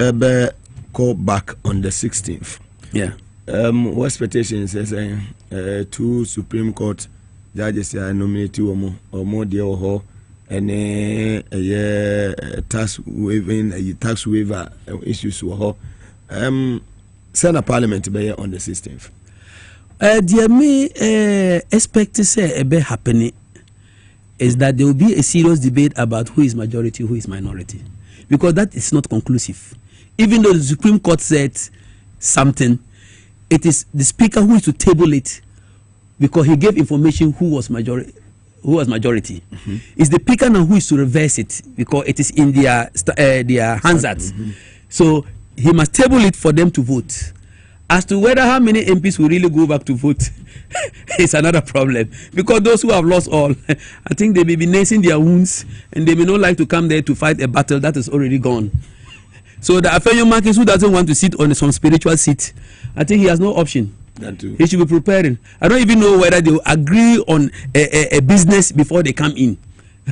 call back on the 16th. Yeah. What expectations is 2 Supreme Court judges are nominated or more dear and tax waiver issues were Senate Parliament be on the 16th. Dear me, expect to say a bit happening is that there will be a serious debate about who is majority, who is minority, because that is not conclusive. Even though the Supreme Court said something, it is the speaker who is to table it, because he gave information who was majority. Mm-hmm. It's the speaker now who is to reverse it, because it is in their hands. Mm-hmm. So he must table it for them to vote. As to whether how many MPs will really go back to vote is another problem, because those who have lost all, I think they may be nursing their wounds and they may not like to come there to fight a battle that is already gone. So the Afenyo Marcus, who doesn't want to sit on some spiritual seat, I think he has no option. He should be preparing. I don't even know whether they will agree on a business before they come in.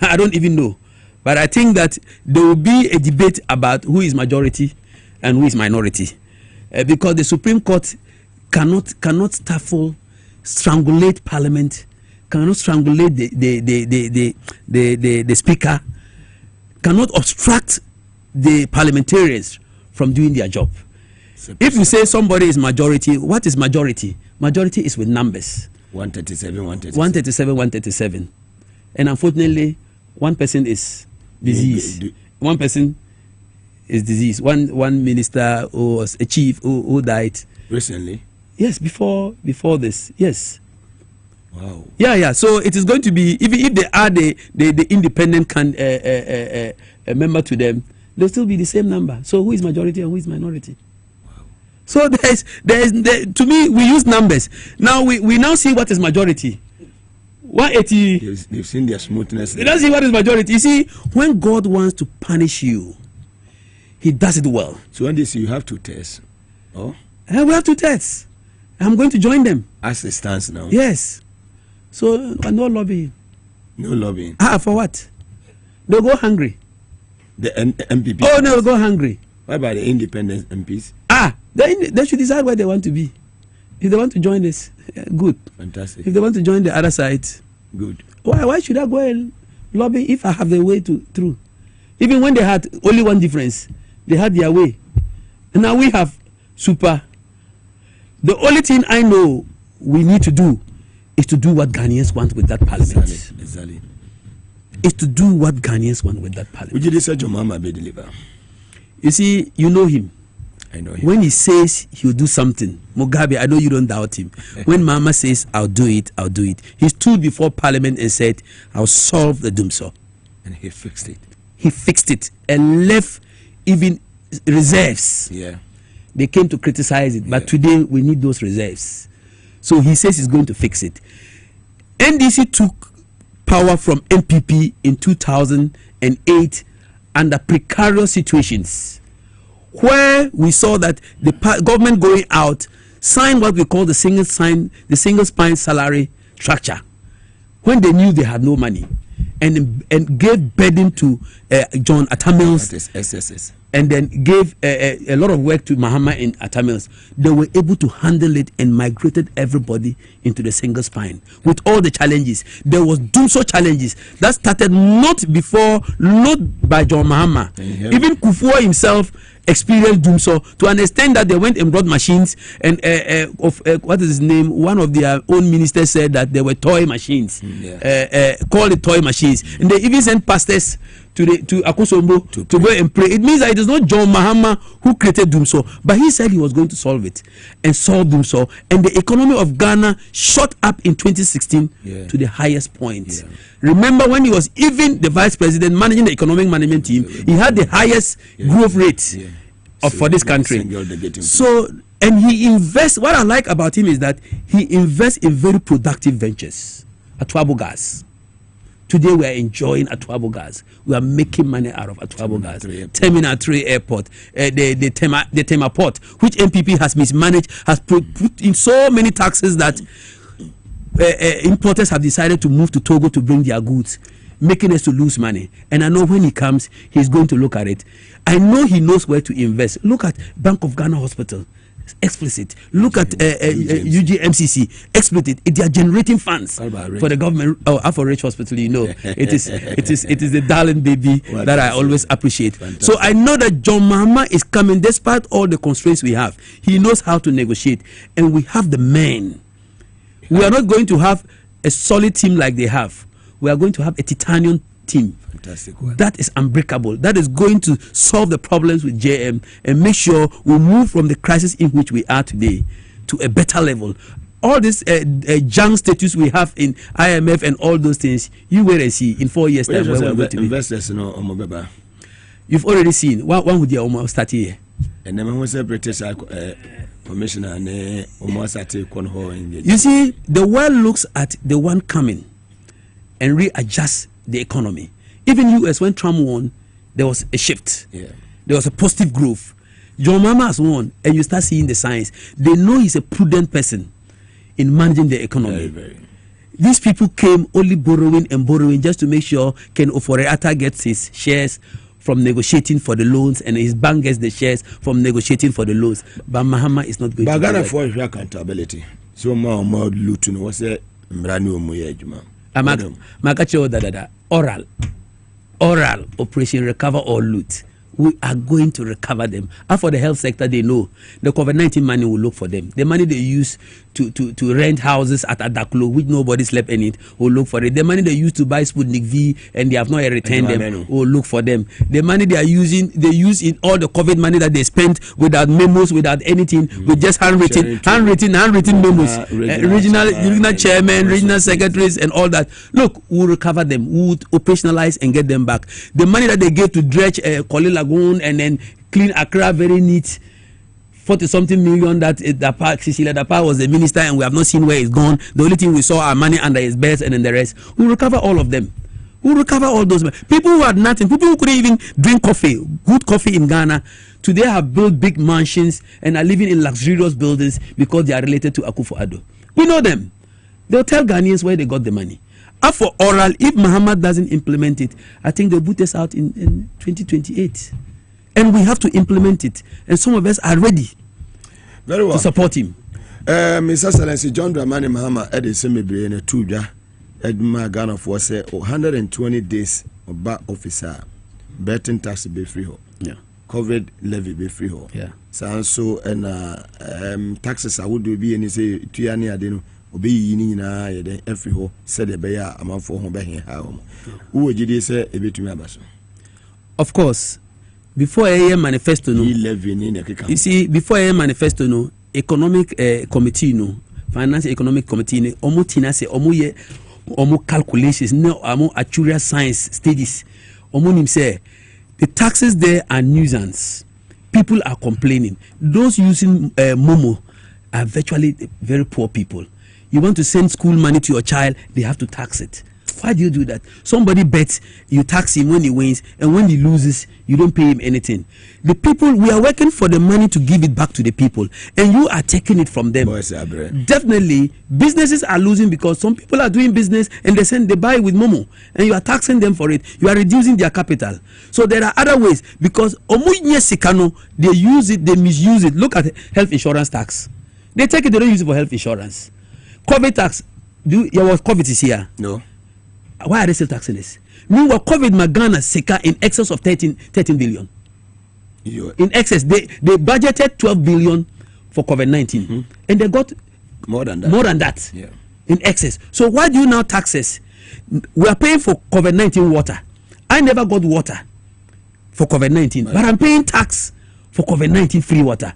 I don't even know. But I think that there will be a debate about who is majority and who is minority, because the Supreme Court cannot strangulate Parliament, cannot strangulate the Speaker, cannot obstruct the parliamentarians from doing their job. If you say somebody is majority, what is majority? Majority is with numbers. 137. And unfortunately, one person is diseased. One person is diseased. One minister who was a chief who died recently. Yes, before this. Yes. Wow. Yeah. So it is going to be, even if they add the independent member to them, they'll still be the same number. So who is majority and who is minority? Wow. So there's to me, we use numbers. Now we now see what is majority. 180. They've seen their smoothness. They don't see what is majority. You see, when God wants to punish you, He does it well. So when they say you have to test, we have to test. I'm going to join them. As it stands now. Yes. So no lobbying. No lobbying. For what? They'll go hungry. The MPP. Oh no, they'll go hungry. What about the independent MPs? They should decide where they want to be. If they want to join this, good. Fantastic. If they want to join the other side, good. Why should I go and lobby if I have the way through? Even when they had only one difference, they had their way. And now we have super. The only thing I know we need to do is to do what Ghanaians want with that parliament. Exactly. Is to do what Ghanaians want with that parliament. Would you say John Mahama be deliver? You see, you know him. I know him. When he says he'll do something, Mugabe, I know you don't doubt him. When Mahama says, I'll do it, I'll do it. He stood before parliament and said, I'll solve the Dumso. And he fixed it. He fixed it and left even reserves. Yeah. They came to criticize it, but today we need those reserves. So he says he's going to fix it. NDC took power from MPP in 2008 under precarious situations, where we saw that the government going out signed what we call the single spine salary structure, when they knew they had no money, and gave burden to John Atamils, SSS, and then gave a lot of work to Mahama and Atamils. They were able to handle it and migrated everybody into the single spine with all the challenges. There was Dumso challenges that started not by John Mahama. Even Kufuor himself experienced Dumso to an extent that they went and brought machines, and what is his name? One of their own ministers said that they were toy machines, called it toy machines, and they even sent pastors to Akosombo to go and pray. It means that it is not John Mahama who created Dumso, but he said he was going to solve it and solve Dumso, and the economy of Ghana shot up in 2016 to the highest point. Remember when he was even the vice president managing the economic management team, he had the highest growth rate for this country. So, and he invests. What I like about him is that he invests in very productive ventures. Atuabo Gas. Today we are enjoying Atuabo Gas. We are making money out of Atuabo Gas. Terminal 3 Airport, the Tema Port, which MPP has mismanaged, has put in so many taxes that importers have decided to move to Togo to bring their goods, making us to lose money. And I know when he comes, he's going to look at it. I know he knows where to invest. Look at Bank of Ghana Hospital. Explicit. Look at UGMCC. Explicit. They are generating funds for the government. For Rich Hospital, you know, it is the darling baby that I always appreciate. Fantastic. So I know that John Mahama is coming, despite all the constraints we have. He knows how to negotiate, and we have the men. We are not going to have a solid team like they have. We are going to have a titanium team. Fantastic. That is unbreakable. That is going to solve the problems with JM and make sure we move from the crisis in which we are today to a better level. All this junk status we have in IMF and all those things, you wait and see in 4 years' time where we're going to be. Investors, Omobeba. You've already seen one with your almost start here. And then when British commissioner, you see, the world looks at the one coming and readjust the economy. Even US, when Trump won, there was a shift. There was a positive growth. John Mahama has won, and you start seeing the signs. They know he's a prudent person in managing the economy. These people came only borrowing and borrowing just to make sure Ken Ofori-Atta gets his shares from negotiating for the loans, and his bank gets the shares from negotiating for the loans. But Mahama is not going to do that. For accountability. So more loot no was a mrani omoye adwuma. Makacho oral operation recover or loot. We are going to recover them. And for the health sector, they know the COVID-19 money will look for them. The money they use to rent houses at Adaklo, which nobody slept in it, will look for it. The money they use to buy Sputnik V and they have not yet returned them, will look for them. The money they use in all the COVID money that they spent without memos, without anything, with just handwritten memos. Regional chairman, regional secretaries, and all that. Look, we'll recover them. We'll operationalize and get them back. The money that they gave to dredge Koli Lagoon and then clean Accra very neat, 40-something million that Cecilia Dapa was the minister, and we have not seen where it's gone. The only thing we saw are money under his bed, and then the rest. We'll recover all of them. We'll recover all those people who had nothing, people who couldn't even drink coffee, good coffee in Ghana. Today have built big mansions and are living in luxurious buildings because they are related to Akufo-Addo. We know them. They'll tell Ghanaians where they got the money. As for oral, if Muhammad doesn't implement it, I think they'll boot us out in 2028. And we have to implement it. And some of us are ready to support him. Mr. Excellency John Dramani Mahama at the Semebre in a Tuja, Edma Ghana for say 120 days of back officer, betting tax be free. Yeah. COVID levy be free. Yeah. So and taxes I would be any say Tiani Adeno. Obi yini na yede every ho said the bear amanfo ho be hen ha ho wo gidi say ebetumi abaso. Of course, before a manifesto no, you see, before a manifesto no, economic committee no, finance economic committee no, omo tina say omo calculations no, omo actuarial science studies, omo nim say the taxes there are nuisance. People are complaining. Those using Momo are virtually very poor people. You want to send school money to your child, they have to tax it. Why do you do that? Somebody bets, you tax him when he wins, and when he loses, you don't pay him anything. The people, we are working for the money to give it back to the people, and you are taking it from them. Definitely, businesses are losing because some people are doing business and they buy with Momo, and you are taxing them for it. You are reducing their capital. So there are other ways, because they use it, they misuse it. Look at health insurance tax. They take it, they don't use it for health insurance. COVID tax, COVID is here. No. Why are they still taxing this? Meanwhile, COVID Magana Seka in excess of 13 billion. In excess, they budgeted 12 billion for COVID-19, and they got more than that. Yeah. In excess. So why do you now tax us? We are paying for COVID-19 water. I never got water for COVID-19, but I'm paying tax for COVID-19 free water.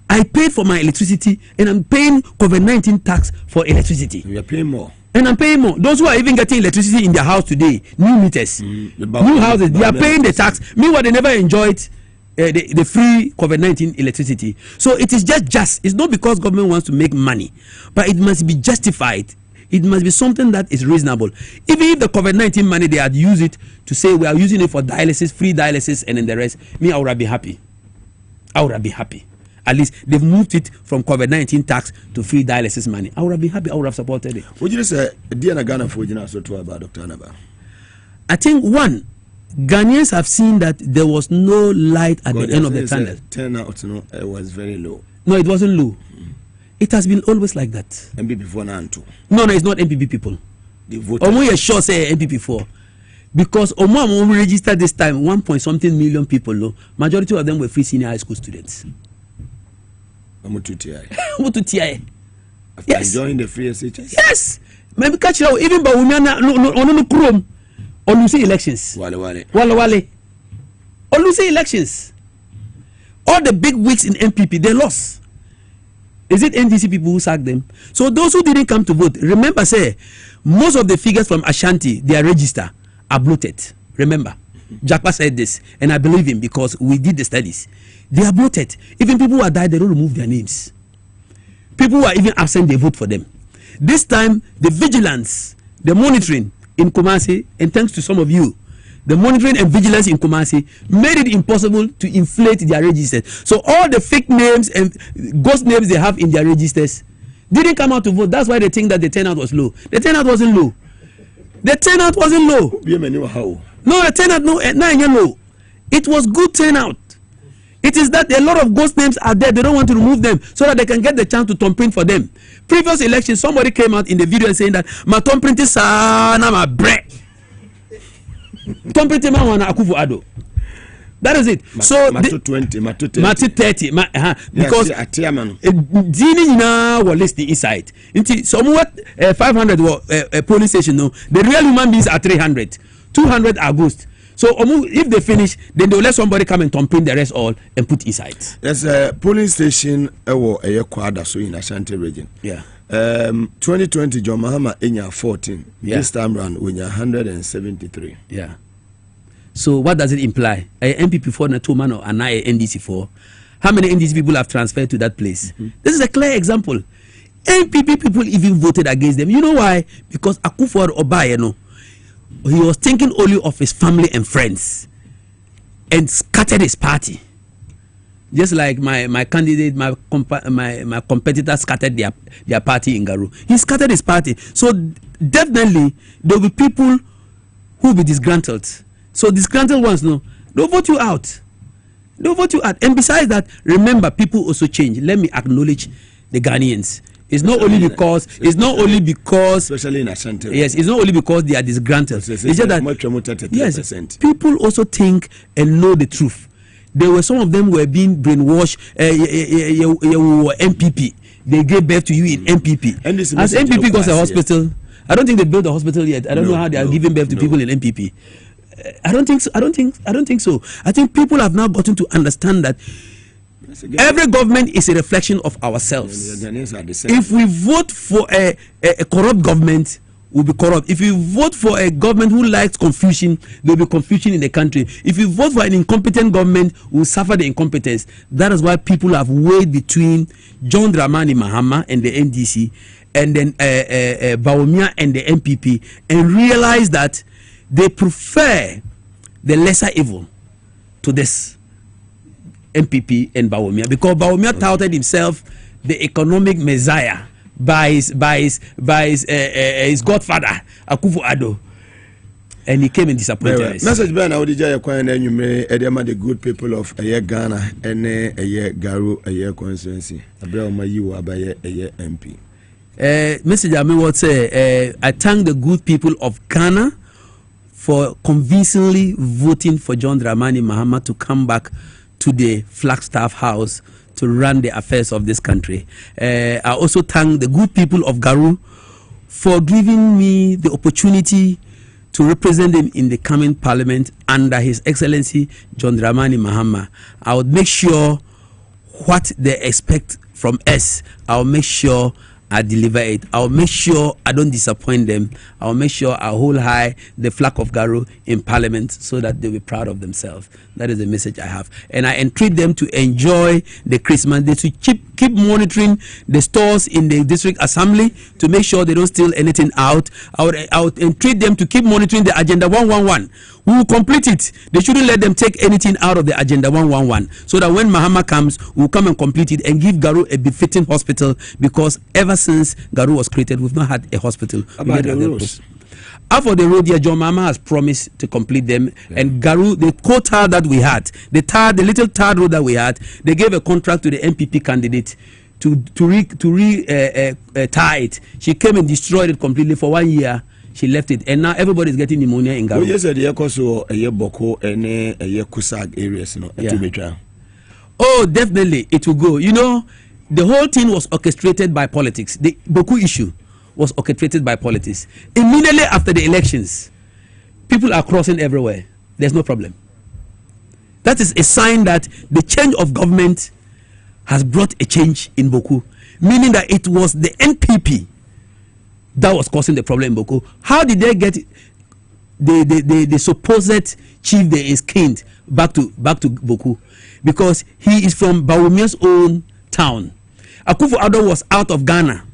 I paid for my electricity, and I'm paying COVID-19 tax for electricity. We are paying more. And I'm paying more. Those who are even getting electricity in their house today, new meters, new houses, they are paying the tax. Meanwhile, they never enjoyed the free COVID-19 electricity. So it is just. It's not because government wants to make money, but it must be justified. It must be something that is reasonable. Even if the COVID-19 money, they had used it to say we are using it for dialysis, free dialysis, and then the rest, I would have been happy. I would have been happy. At least they've moved it from COVID-19 tax to free dialysis money. I would have been happy. I would have supported it. Would you say, Diana Ghana for Jina so to about Dr. Anaba? I think one, Ghanaians have seen that there was no light at the end of the tunnel. Turnout, it was very low. No, it wasn't low. It has been always like that. MPP 4 and 2. No, it's not MPP people. The voters. Omo is sure say MPP 4. Because Omo registered this time 1-point-something million people. No, majority of them were free senior high school students. After yes. enjoying the free SHS. Yes. Maybe catch you even by no Chrome or losing elections. Wale. Or losing elections. All the big wigs in MPP, they lost. Is it NDC people who sacked them? So those who didn't come to vote, remember, say, most of the figures from Ashanti, their register, are bloated. Remember, Jakpa said this, and I believe him because we did the studies. They are bloated. Even people who are died, they don't remove their names. People who are even absent, they vote for them. This time, the vigilance, the monitoring in Kumasi, and thanks to some of you, the monitoring and vigilance in Kumasi made it impossible to inflate their registers. So all the fake names and ghost names they have in their registers, didn't come out to vote. That's why they think that the turnout was low. The turnout wasn't low. The turnout wasn't low. No, the turnout not low. It was good turnout. It is that a lot of ghost names are there. They don't want to remove them so that they can get the chance to thumb print for them. Previous elections, somebody came out in the video saying that my thumb print is my bread. Thumb print man wana Akufo Addo. That is it. So Matu 20, Matu 30, because Dini na were listed inside. Somewhat 500 were police station. No, the real human beings are 300. 200 are ghosts. So if they finish, then they'll let somebody come and thumbprint the rest all and put inside. There's a polling station so in Ashanti region. Yeah. 2020 John Mahama in 14. Yeah. This time round we 173. Yeah. So what does it imply? MPP 4 na 2 man or an NDC 4. How many NDC people have transferred to that place? This is a clear example. MPP people even voted against them. You know why? Because Akufo Addo, he was thinking only of his family and friends and scattered his party. Just like my candidate, my competitor scattered their party in Garu. He scattered his party. So definitely there will be people who will be disgruntled. So disgruntled ones, they'll vote you out. They'll vote you out. And besides that, remember, people also change. Let me acknowledge the Ghanaians. It's not only because especially in Ashanti. Yes, it's not only because they are disgruntled. It's just that yes, people also think and know the truth. There were some of them were being brainwashed. You were MPP. They gave birth to you in MPP. As MPP goes to a hospital, I don't think they built a hospital yet. I don't know how they are giving birth to people in MPP. I don't think so. I don't think so. I think people have now gotten to understand that every government is a reflection of ourselves. If we vote for a corrupt government, we'll be corrupt. If we vote for a government who likes confusion, there will be confusion in the country. If we vote for an incompetent government, we'll suffer the incompetence. That is why people have weighed between John Dramani Mahama and the NDC, and then Bawumia and the MPP, and realized that they prefer the lesser evil to this MPP and Bawumia, because Bawumia touted himself the economic messiah by his godfather Akufo Addo, and he came and disappointed us. Message by now the good people of Ghana and Garu constituency. MP. Message I would say I thank the good people of Ghana for convincingly voting for John Dramani Mahama to come back to the Flagstaff House to run the affairs of this country. I also thank the good people of Garu for giving me the opportunity to represent them in the coming parliament under His Excellency John Dramani Mahama. I would make sure what they expect from us, I'll make sure I deliver it. I'll make sure I don't disappoint them. I'll make sure I hold high the flag of Garu in Parliament so that they'll be proud of themselves. That is the message I have. And I entreat them to enjoy the Christmas. They should keep monitoring the stores in the district assembly to make sure they don't steal anything out. I would entreat them to keep monitoring the Agenda 111. We will complete it. They shouldn't let them take anything out of the Agenda 111, so that when Mahama comes, we'll come and complete it and give Garu a befitting hospital, because ever since Garu was created, we've not had a hospital. About the roads. After the road, John Mahama has promised to complete them. Yeah. And Garu, the quota that we had, the little tar road that we had, they gave a contract to the MPP candidate to tar it. She came and destroyed it completely for 1 year. She left it, and now everybody is getting pneumonia in Garu. We just said Boko and Kusag areas, yeah. Oh, definitely, it will go. You know, the whole thing was orchestrated by politics. The Boku issue was orchestrated by politics. Immediately after the elections, people are crossing everywhere. There's no problem. That is a sign that the change of government has brought a change in Boku, meaning that it was the NPP that was causing the problem in Boku. How did they get the supposed chief they is skinned back to Boku? Because he is from Bawumia's own town. Akufo Addo was out of Ghana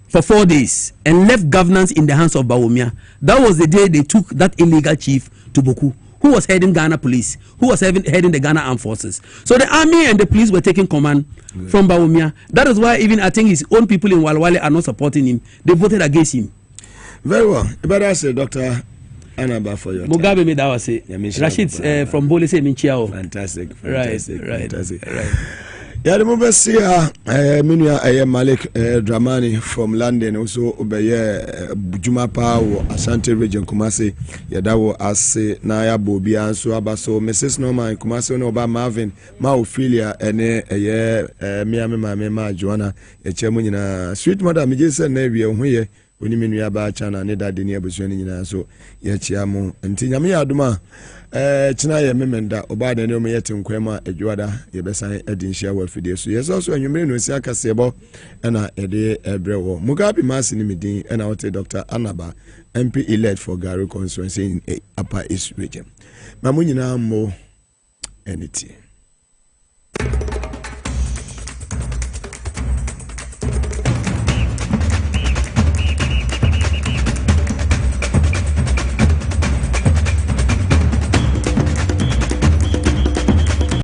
for 4 days and left governance in the hands of Bawumia. That was the day they took that illegal chief to Boku, who was heading Ghana Police, who was heading the Ghana Armed Forces. So the army and the police were taking command from Bawumia. That is why even I think his own people in Walwale are not supporting him. They voted against him. Very well. But I say, Dr. Anaba, for your Mugabe made our say. Rashid from Bole say Minchiao. Fantastic. Right. Yeah, the mobile see Minya Malik Dramani from London, also Obeye Jumapa or Ashanti region Kumasi, Yadawo Ase Naya Bobia and so Abaso, Mrs. Norman Kumasi no ba Marvin, Maophilia, and Miami Mama Joanna, a Chemunina, sweet mother Mijisa Navy, and when you mean you about China, Neda Dinia Busuina, so Yachiamu, and Tinyami Aduma. China memenda obada ne omeyete nkwema adwada yebesa edin share world video so yes also anwumre no si akasebo na ede ebrewo Mugabe Maase ni medin na wote Dr. Anaba MP elect for Garo constituency in Upper East region mamunyina mo enity